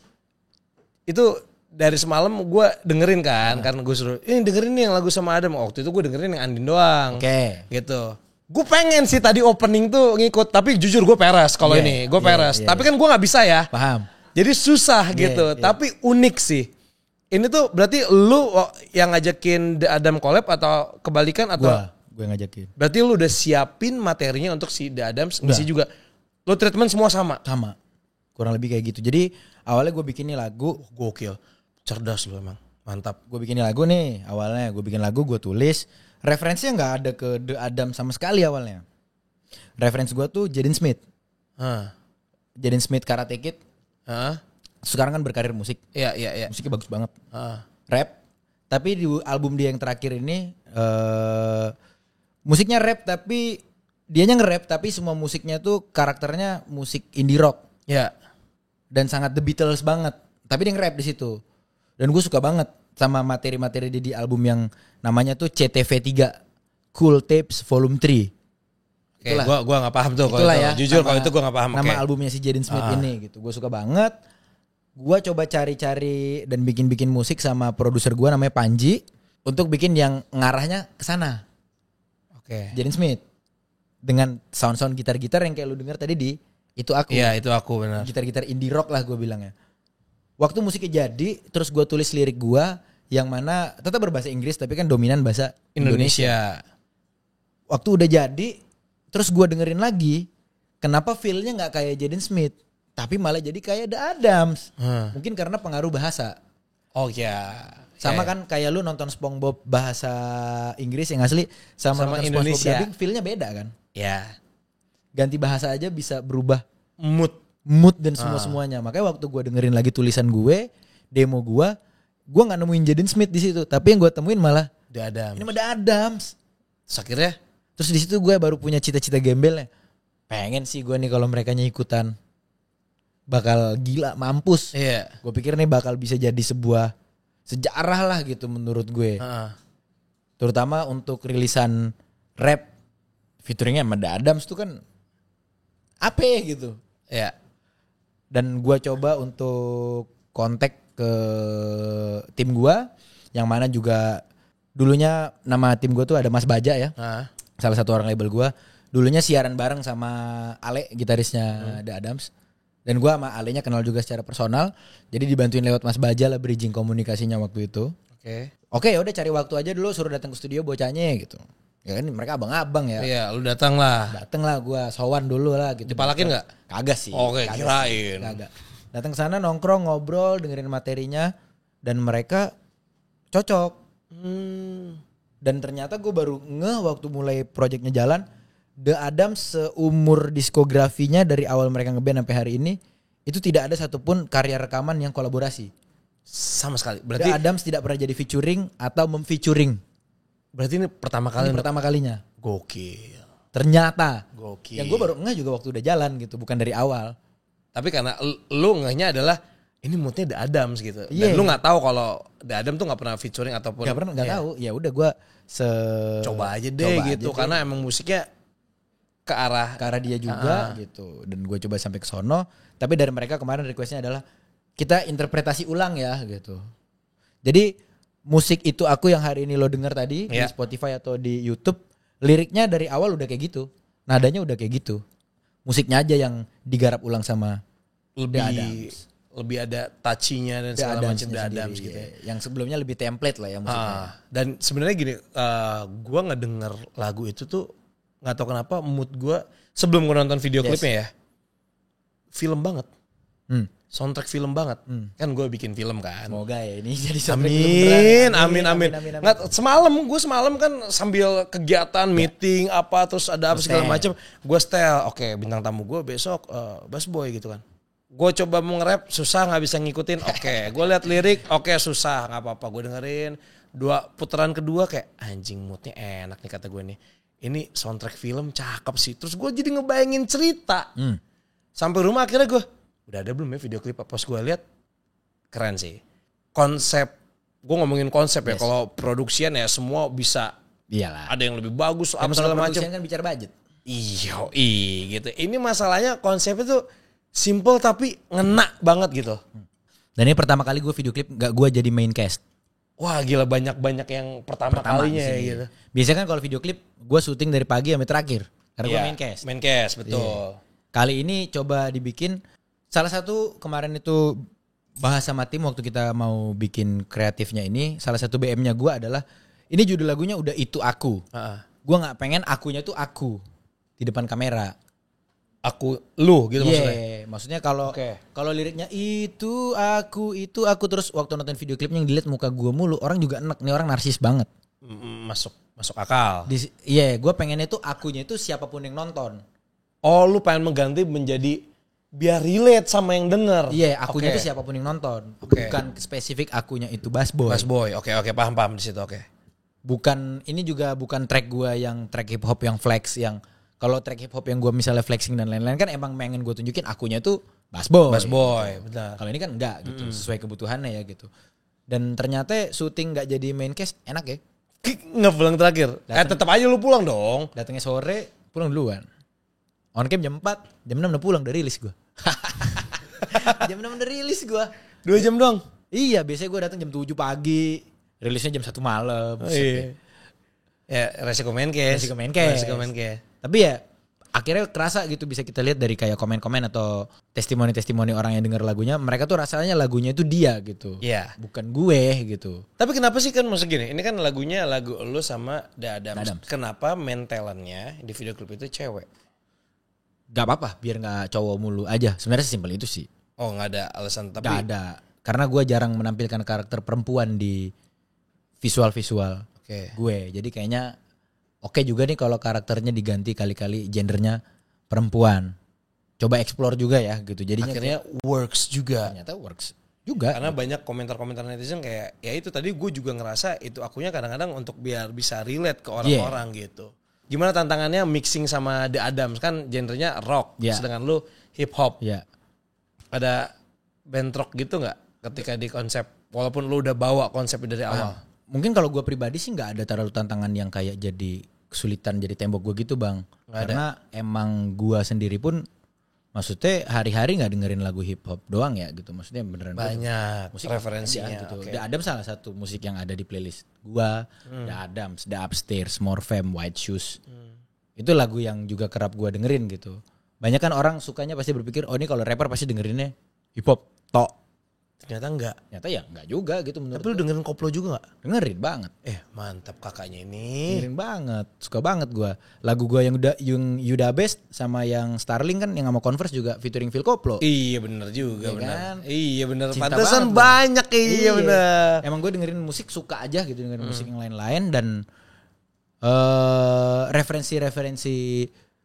Itu dari semalam gue dengerin kan. Karena gue suruh, ini dengerin nih yang lagu sama Adam. Waktu itu gue dengerin yang Andin doang.
Oke.
Gitu. Gue pengen sih tadi opening tuh ngikut. Tapi jujur gue peres kalau ini. Gue peres. Tapi kan gue gak bisa ya.
Paham.
Jadi susah gitu. Tapi unik sih. Ini tuh berarti lu yang ngajakin The Adam collab atau kebalikan atau?
Gue ngajakin.
Berarti lu udah siapin materinya untuk si The Adams ngisi juga. Lu treatment semua sama?
Sama. Kurang lebih kayak gitu. Jadi awalnya gue bikin nih lagu.
Gokil. Cerdas lu emang. Mantap.
Gue bikin lagu nih. Awalnya gue bikin lagu, gue tulis. Referensinya gak ada ke The Adam sama sekali awalnya. Referensi gue tuh Jaden Smith. Jaden Smith Karate Kid. Sekarang kan berkarir musik.
Iya.
Musiknya bagus banget. Rap. Tapi di album dia yang terakhir ini musiknya rap tapi dianya nge-rap tapi semua musiknya tuh karakternya musik indie rock.
Iya.
Dan sangat The Beatles banget. Tapi dia nge-rap di situ. Dan gue suka banget sama materi-materi dia di album yang namanya tuh CTV3 Cool Tapes Volume 3.
Oke, gue gak paham tuh kalau itu.
Ya,
jujur kalau itu gue gak paham.
Nama albumnya si Jaden Smith ini gitu. Gue suka banget. Gue coba cari-cari dan bikin-bikin musik sama produser gue namanya Panji untuk bikin yang ngarahnya ke sana.
Oke.
Jaden Smith dengan sound-sound gitar-gitar yang kayak lu denger tadi di Itu Aku.
Iya, Itu Aku benar.
Gitar-gitar indie rock lah gue bilangnya. Waktu musiknya jadi, terus gue tulis lirik gue yang mana tetap berbahasa Inggris tapi kan dominan bahasa Indonesia. Waktu udah jadi, terus gue dengerin lagi, kenapa feel-nya nggak kayak Jaden Smith? Tapi malah jadi kayak The Adams. Mungkin karena pengaruh bahasa.
Oh ya.
Sama kan kayak lu nonton SpongeBob bahasa Inggris yang asli sama nonton
Indonesia.
SpongeBob dubbing, feel-nya beda kan.
Ya.
Ganti bahasa aja bisa berubah
mood
dan semua-semuanya. Makanya waktu gue dengerin lagi tulisan gue, demo gue gak nemuin Jaden Smith di situ. Tapi yang gue temuin malah
The Adams.
Ini mah The Adams.
Terus akhirnya?
Terus di situ gue baru punya cita-cita gembelnya. Pengen sih gue nih kalau mereka ikutan. Bakal gila, mampus.
Iya.
Gue pikir nih bakal bisa jadi sebuah sejarah lah gitu menurut gue. Terutama untuk rilisan rap featuringnya sama The Adams tuh kan apa gitu.
Iya.
Dan gue coba untuk kontak ke tim gue. Yang mana juga dulunya nama tim gue tuh ada Mas Baja ya. Salah satu orang label gue. Dulunya siaran bareng sama Ale, gitarisnya The Adams. Dan gue sama Alenya kenal juga secara personal. Jadi dibantuin lewat Mas Baja lah bridging komunikasinya waktu itu. Oke, ya udah cari waktu aja dulu, suruh datang ke studio bocahnya gitu. Ya kan mereka abang-abang ya.
Iya, lu datang lah.
Dateng lah gue, sowan dulu lah gitu.
Dipalakin gak?
Kagak sih.
Oke, kirain.
Kagak. Datang ke sana nongkrong, ngobrol, dengerin materinya dan mereka cocok. Dan ternyata gue baru ngeh waktu mulai projectnya jalan, The Adams seumur diskografinya dari awal mereka ngeband sampai hari ini itu tidak ada satupun karya rekaman yang kolaborasi.
Sama sekali.
The
Berarti
Adams tidak pernah jadi featuring atau memfeaturing.
berarti ini pertama kali.
Ini pertama kalinya.
Gokil.
Ternyata.
Gokil.
Yang gue baru ngeh juga waktu udah jalan gitu, bukan dari awal.
Tapi karena lu ngehnya adalah ini moodnya The Adams gitu.
Iya.
Dan lu gak tahu kalau The Adams tuh gak pernah featuring ataupun.
Gak tahu. Ya udah gue
coba aja deh gitu. Karena emang musiknya ke arah
dia juga gitu. Dan gue coba sampai ke sono. Tapi dari mereka kemarin requestnya adalah kita interpretasi ulang ya gitu. Jadi musik itu aku yang hari ini lo denger tadi di Spotify atau di YouTube, liriknya dari awal udah kayak gitu. Nadanya udah kayak gitu. Musiknya aja yang digarap ulang sama
lebih ada touchy-nya dan segala macam The Adams gitu.
Yang sebelumnya lebih template lah ya musiknya.
Dan sebenarnya gini, gue ngedenger lagu itu tuh nggak tahu kenapa mood gue sebelum gue nonton video klipnya ya, film banget, soundtrack film banget. Kan gue bikin film kan.
Semoga ya ini jadi soundtrack.
Amin. Nggak, semalam kan sambil kegiatan meeting apa terus ada apa segala macam, gue setel. Oke, bintang tamu gue besok Bass Boy gitu kan. Gue coba mau nge-rap, susah gak bisa ngikutin. Oke, gue liat lirik, oke susah, gak apa-apa. Gue dengerin, 2 putaran kedua kayak anjing moodnya enak nih kata gue nih. Ini soundtrack film cakep sih. Terus gue jadi ngebayangin cerita. Sampai rumah akhirnya gue, udah ada belum ya video klip? Pas gue liat, keren sih. Konsep, gue ngomongin konsep ya. Kalau produksian ya semua bisa.
Iyalah.
Ada yang lebih bagus, apa segala macam.
Produksian kan bicara budget.
Iya gitu. Ini masalahnya konsepnya tuh simple tapi ngena banget gitu.
Dan ini pertama kali gue video klip gak gue jadi main cast.
Wah gila banyak yang pertama kalinya ya gitu.
Biasanya kan kalau video klip gue syuting dari pagi sampai terakhir. Karena gue main cast.
Main cast betul.
Kali ini coba dibikin. Salah satu kemarin itu bahas sama tim waktu kita mau bikin kreatifnya ini. Salah satu BM-nya gue adalah ini judul lagunya udah Itu Aku. Gue gak pengen akunya tuh aku di depan kamera.
Aku lu gitu maksudnya.
Maksudnya kalau liriknya itu aku terus waktu nonton video klipnya yang dilihat muka gue mulu, orang juga enek nih, orang narsis banget.
Masuk akal.
Gue pengennya tuh akunya itu siapapun yang nonton.
Oh, lu pengen mengganti menjadi biar relate sama yang denger.
Akunya itu siapapun yang nonton. Bukan spesifik akunya itu Bass Boy.
Bass Boy. Oke, paham di situ.
Bukan, ini juga bukan track gue yang track hip hop yang flex yang kalau track hip hop yang gue misalnya flexing dan lain-lain kan emang pengen gue tunjukin akunya tuh Bass Boy. Bass
Boy, benar.
Kalau ini kan enggak gitu, sesuai kebutuhannya ya gitu. Dan ternyata syuting enggak jadi main cast enak ya.
Nggak pulang terakhir. Tetap aja lu pulang dong.
Datangnya sore, pulang duluan. On cam jam 4, jam 6 udah pulang, udah rilis gue. Jam 6 udah rilis gue.
2 jam dong?
Iya, biasanya gue datang jam 7 pagi, rilisnya jam 1 malam.
Iya. Ya, resiko main cast.
Tapi ya akhirnya kerasa gitu, bisa kita lihat dari kayak komen-komen atau testimoni-testimoni orang yang denger lagunya, mereka tuh rasanya lagunya itu dia gitu.
Iya.
Bukan gue gitu.
Tapi kenapa sih kan maksud gini, ini kan lagunya lagu lu sama The Adams. Kenapa main talentnya di video klip itu cewek?
Gak apa-apa, biar gak cowok mulu aja. Sebenarnya simpel itu sih.
Oh gak ada alasan tapi?
Gak ada. Karena gue jarang menampilkan karakter perempuan di visual-visual gue. Jadi kayaknya oke juga nih kalau karakternya diganti kali-kali gendernya perempuan. Coba explore juga ya gitu. Jadinya
akhirnya works juga.
Ternyata works juga.
Karena banyak komentar-komentar netizen kayak ya itu tadi gue juga ngerasa itu akunya kadang-kadang untuk biar bisa relate ke orang-orang gitu. Gimana tantangannya mixing sama The Adams kan genrenya rock, sedangkan lu hip hop. Ada bentrok gitu nggak ketika di konsep walaupun lu udah bawa konsep dari awal?
Mungkin kalau gue pribadi sih nggak ada terlalu tantangan yang kayak jadi kesulitan jadi tembok gue gitu bang. Karena emang gue sendiri pun maksudnya hari-hari nggak dengerin lagu hip hop doang ya gitu. Maksudnya beneran
banyak musik referensinya
gitu. The Adams salah satu musik yang ada di playlist gue. The Adams, The Upstairs, More Fame, White Shoes. Itu lagu yang juga kerap gue dengerin gitu. Banyak kan orang sukanya pasti berpikir oh ini kalau rapper pasti dengerinnya hip hop tok.
Ternyata enggak.
Ternyata ya enggak juga gitu menurut
Tapi lu dengerin koplo juga gak?
Dengerin banget.
Mantap kakaknya ini.
Dengerin banget. Suka banget gue. Lagu gue yang Yuda Best sama yang Starling kan yang sama Converse juga featuring Phil Koplo.
Iya bener juga,
Iya
bener.
kan?
Iya bener.
Cinta
Pantesan
banget,
banyak iya bener.
Emang gue dengerin musik suka aja gitu, dengerin musik yang lain-lain. Dan referensi-referensi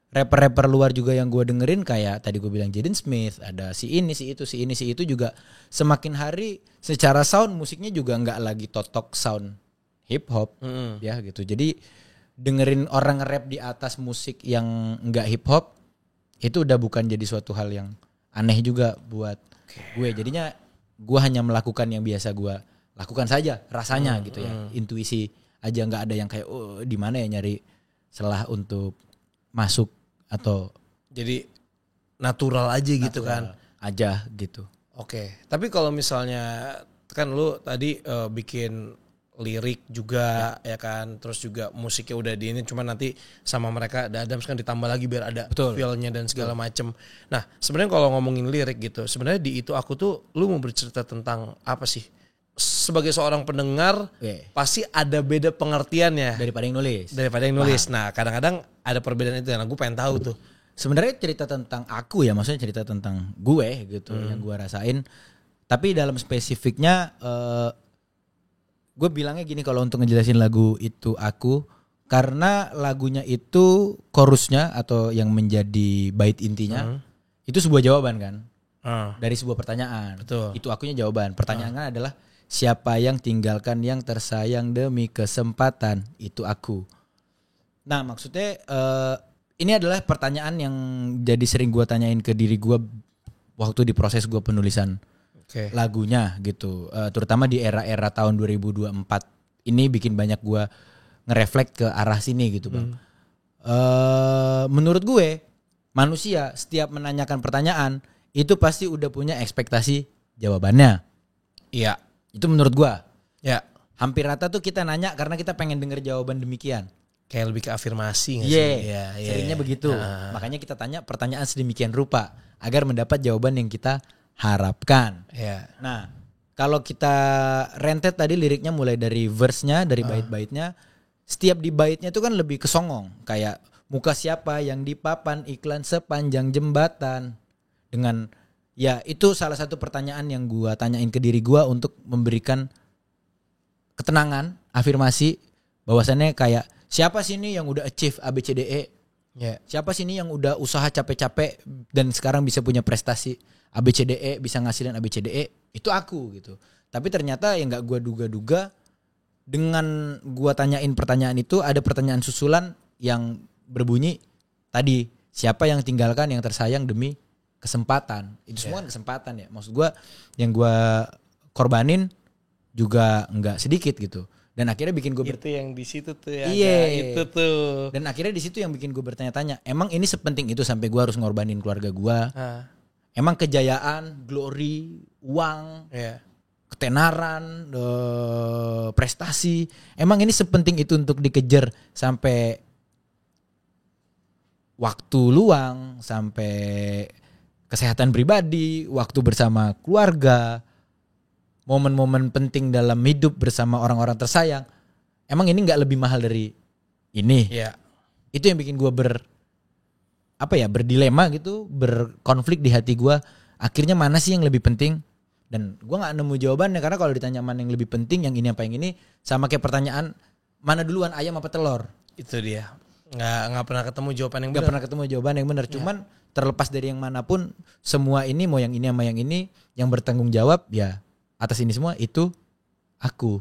rapper-rapper luar juga yang gue dengerin kayak tadi gue bilang Jaden Smith, ada si ini, si itu, si ini, si itu juga semakin hari secara sound musiknya juga nggak lagi totok sound hip hop ya gitu. Jadi dengerin orang rap di atas musik yang nggak hip hop itu udah bukan jadi suatu hal yang aneh juga buat gue. Jadinya gue hanya melakukan yang biasa gue lakukan saja rasanya gitu ya, intuisi aja, nggak ada yang kayak di mana ya nyari celah untuk masuk atau
jadi natural aja gitu kan.
Aja gitu.
Oke, tapi kalau misalnya kan lu tadi bikin lirik juga ya kan, terus juga musiknya udah di ini, cuma nanti sama mereka ada Adams kan ditambah lagi biar ada feel-nya dan segala macem. Nah sebenarnya kalau ngomongin lirik gitu, sebenarnya di Itu Aku tuh lu mau bercerita tentang apa sih? Sebagai seorang pendengar pasti ada beda pengertiannya
daripada yang nulis.
Nah kadang-kadang ada perbedaan itu, yang gue pengen tahu tuh.
Sebenarnya cerita tentang aku ya, maksudnya cerita tentang gue gitu yang gue rasain. Tapi dalam spesifiknya gue bilangnya gini kalau untuk ngejelasin lagu Itu Aku, karena lagunya itu chorusnya atau yang menjadi bait intinya itu sebuah jawaban kan dari sebuah pertanyaan.
Betul.
Itu akunya jawaban. Pertanyaannya adalah siapa yang tinggalkan yang tersayang demi kesempatan, itu aku. Nah maksudnya ini adalah pertanyaan yang jadi sering gue tanyain ke diri gue waktu di proses gue penulisan lagunya gitu. Terutama di era-era tahun 2024 ini bikin banyak gue ngereflekt ke arah sini gitu bang. Menurut gue manusia setiap menanyakan pertanyaan itu pasti udah punya ekspektasi jawabannya.
Iya.
Itu menurut gue.
Ya.
Hampir rata tuh kita nanya karena kita pengen denger jawaban demikian.
Kayak lebih ke afirmasi gak sih?
Seringnya begitu. Makanya kita tanya pertanyaan sedemikian rupa agar mendapat jawaban yang kita harapkan. Nah, kalau kita rentet tadi liriknya mulai dari verse-nya, dari bait-baitnya, setiap di baitnya itu kan lebih kesongong. Kayak muka siapa yang dipapan iklan sepanjang jembatan. Dengan ya itu salah satu pertanyaan yang gua tanyain ke diri gua untuk memberikan ketenangan, afirmasi bahwasannya kayak siapa sih ini yang udah achieve ABCDE? Siapa sih ini yang udah usaha capek-capek dan sekarang bisa punya prestasi ABCDE, bisa ngasilin ABCDE? Itu aku gitu. Tapi ternyata yang enggak gua duga-duga dengan gua tanyain pertanyaan itu ada pertanyaan susulan yang berbunyi tadi, siapa yang tinggalkan yang tersayang demi kesempatan. Itu semua kan kesempatan ya. Maksud gua yang gua korbanin juga enggak sedikit gitu. Dan akhirnya bikin gue
itu yang di situ tuh ya.
Itu
tuh.
Dan akhirnya di situ yang bikin gue bertanya-tanya, emang ini sepenting itu sampai gue harus ngorbanin keluarga gue? Emang kejayaan, glory, uang, ketenaran, prestasi, emang ini sepenting itu untuk dikejar sampai waktu luang, sampai kesehatan pribadi, waktu bersama keluarga, momen-momen penting dalam hidup bersama orang-orang tersayang, emang ini nggak lebih mahal dari ini? Itu yang bikin gue berdilema gitu, berkonflik di hati gue. Akhirnya mana sih yang lebih penting? Dan gue nggak nemu jawabannya, karena kalau ditanya mana yang lebih penting, yang ini apa yang ini, sama kayak pertanyaan mana duluan ayam apa telur? Itu dia.
Nggak pernah ketemu jawaban yang benar.
Nggak pernah ketemu jawaban yang benar. Cuman terlepas dari yang manapun, semua ini mau yang ini sama yang ini, yang bertanggung jawab ya atas ini semua itu aku.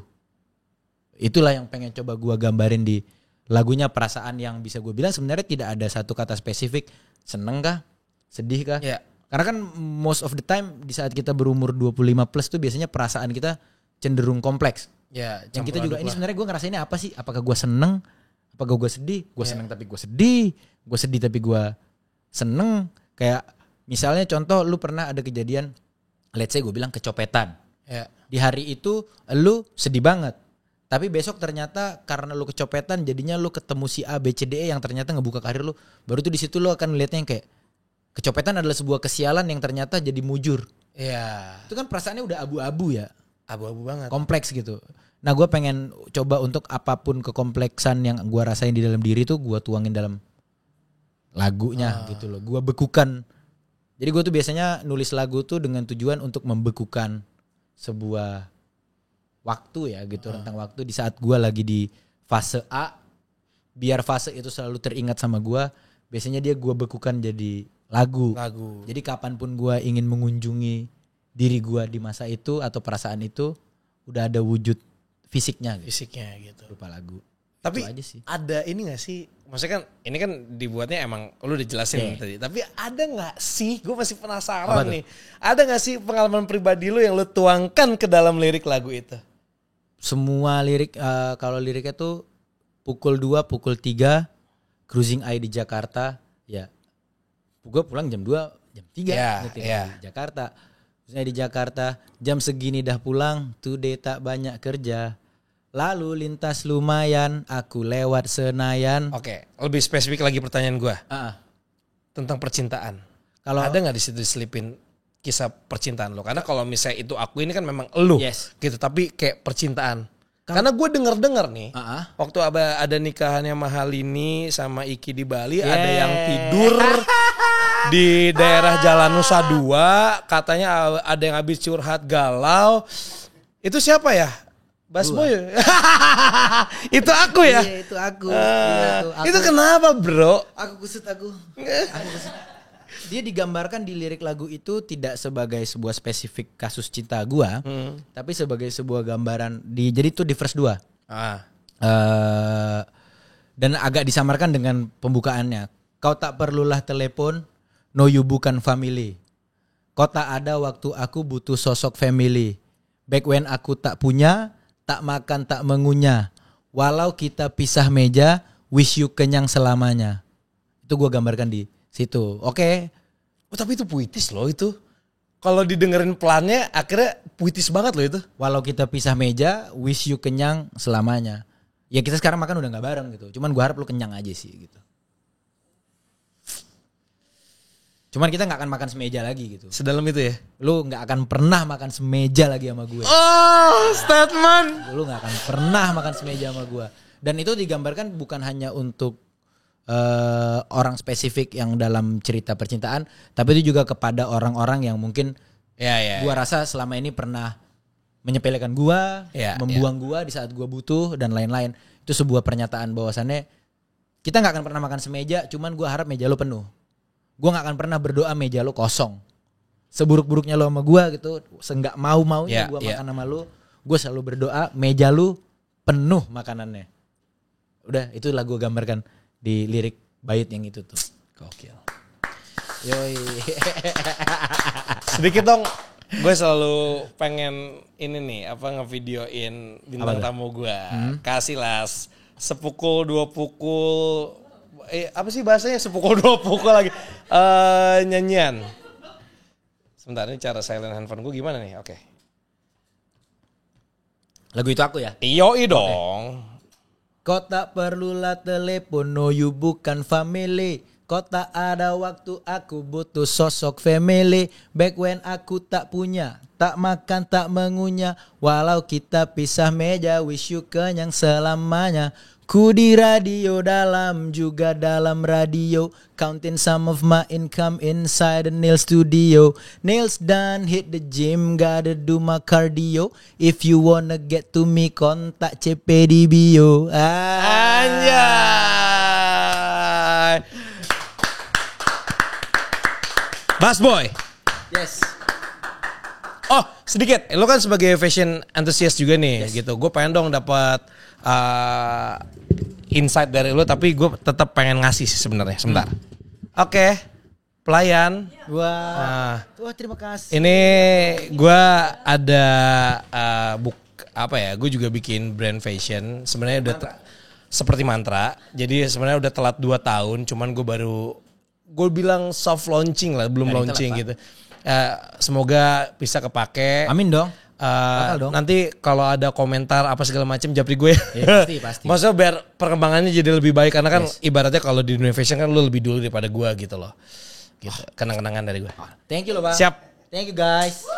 Itulah yang pengen coba gue gambarin di lagunya, perasaan yang bisa gue bilang sebenarnya tidak ada satu kata spesifik. Seneng kah? Sedih kah? Karena kan most of the time di saat kita berumur 25 plus tuh biasanya perasaan kita cenderung kompleks. Yang kita juga ini sebenarnya gue ngerasainnya apa sih? Apakah gue seneng? Apakah gue sedih? Gue seneng tapi gue sedih. Gue sedih tapi gue seneng. Kayak misalnya contoh lu pernah ada kejadian, let's say gue bilang kecopetan. Di hari itu lu sedih banget. Tapi besok ternyata karena lu kecopetan jadinya lu ketemu si A, B, C, D, E yang ternyata ngebuka karir lu. Baru tuh di situ lu akan melihatnya yang kayak kecopetan adalah sebuah kesialan yang ternyata jadi mujur.
Iya.
Itu kan perasaannya udah abu-abu ya.
Abu-abu banget.
Kompleks gitu. Nah gue pengen coba untuk apapun kekompleksan yang gue rasain di dalam diri tuh gue tuangin dalam lagunya gitu loh. Gue bekukan. Jadi gue tuh biasanya nulis lagu tuh dengan tujuan untuk membekukan sebuah waktu ya gitu. Rentang waktu di saat gue lagi di fase A. Biar fase itu selalu teringat sama gue. Biasanya gue bekukan jadi lagu. Jadi kapanpun gue ingin mengunjungi diri gue di masa itu atau perasaan itu udah ada wujud fisiknya gitu. Rupa lagu.
Tapi
aja sih.
Ada ini gak sih? Maksudnya kan ini kan dibuatnya emang lu udah jelasin tadi. Tapi ada gak sih? Gue masih penasaran nih. Ada gak sih pengalaman pribadi lu yang lu tuangkan ke dalam lirik lagu itu?
Semua lirik kalau liriknya tuh pukul 2, pukul 3 cruising eye di Jakarta ya. Gue pulang jam 2, jam 3 di Jakarta. Terus di Jakarta jam segini dah pulang, today tak banyak kerja. Lalu lintas lumayan, aku lewat Senayan.
Oke, lebih spesifik lagi pertanyaan gue. Tentang percintaan. Kalau ada nggak di situ diselipin kisah percintaan lo? Karena kalau misalnya itu aku ini kan memang elu, gitu. Tapi kayak percintaan. Karena gue denger nih, waktu ada nikahannya Mahalini sama Iki di Bali, ada yang tidur di daerah Jalan Nusa Dua, katanya ada yang habis curhat galau. Itu siapa ya? Basboy. Itu aku ya?
Iya, itu aku.
Itu kenapa bro?
Aku kusut. Dia digambarkan di lirik lagu itu tidak sebagai sebuah spesifik kasus cinta gua, tapi sebagai sebuah gambaran jadi itu di verse 2. Dan agak disamarkan dengan pembukaannya. Kau tak perlulah telepon, no you bukan family. Kau tak ada waktu aku butuh sosok family. Back when aku tak punya, tak makan tak mengunyah. Walau kita pisah meja, wish you kenyang selamanya. Itu gua gambarkan di situ. Oke.
Oh tapi itu puitis loh itu. Kalau didengerin pelannya akhirnya puitis banget loh itu.
Walau kita pisah meja, wish you kenyang selamanya. Ya kita sekarang makan udah gak bareng gitu. Cuman gue harap lu kenyang aja sih gitu. Cuman kita gak akan makan semeja lagi gitu.
Sedalam itu ya?
Lu gak akan pernah makan semeja lagi sama gue.
Oh statement.
Lu gak akan pernah makan semeja sama gue. Dan itu digambarkan bukan hanya untuk orang spesifik yang dalam cerita percintaan, tapi itu juga kepada orang-orang yang mungkin gua rasa selama ini pernah menyepelekan gua, membuang gua di saat gua butuh dan lain-lain. Itu sebuah pernyataan bahwasannya kita nggak akan pernah makan semeja, cuman gua harap meja lo penuh. Gua nggak akan pernah berdoa meja lo kosong. Seburuk-buruknya lo sama gua gitu, seenggak mau-maunya gua makan sama lo, gua selalu berdoa meja lo penuh makanannya. Udah, itulah gua gambarkan di lirik bait yang itu tuh.
Gokil.
Yoi.
Sedikit dong, gue selalu pengen ini nih ngevideoin bintang tamu gue. Kasihlah sepukul 2 pukul. Apa sih bahasanya sepukul 2 pukul lagi? Nyanyian. Sebentar, ini cara silent handphone gue gimana nih? Oke.
Lagu itu aku ya?
Yoi dong.
Kau tak perlulah telepon, no you bukan family. Kau tak ada waktu aku butuh sosok family. Back when aku tak punya, tak makan tak mengunyah. Walau kita pisah meja, wish you kenyang selamanya. Ku di radio dalam juga dalam radio. Counting some of my income inside the nail studio. Nails done, hit the gym, gotta do my cardio. If you wanna get to me, kontak CP di bio.
Anjay. Basboy.
Yes.
Oh sedikit, lo kan sebagai fashion enthusiast juga nih, gitu. Gue pengen dong dapat insight dari lo, tapi gue tetap pengen ngasih sih sebenarnya. Sebentar. Oke, pelayan.
Wah, terima kasih.
Ini gue ada gue juga bikin brand fashion. Sebenarnya udah seperti mantra. Jadi sebenarnya udah telat 2 tahun, cuman gue bilang soft launching lah, belum launching telat, gitu. Semoga bisa kepake.
Amin dong.
Nanti kalau ada komentar apa segala macam japri gue.
Ya, pasti.
Maksudnya biar perkembangannya jadi lebih baik, karena kan ibaratnya kalau di dunia fashion kan lu lebih dulu daripada gue gitu loh. Gitu. Kenang-kenangan dari gue.
Thank you loh Bang.
Siap.
Thank you guys.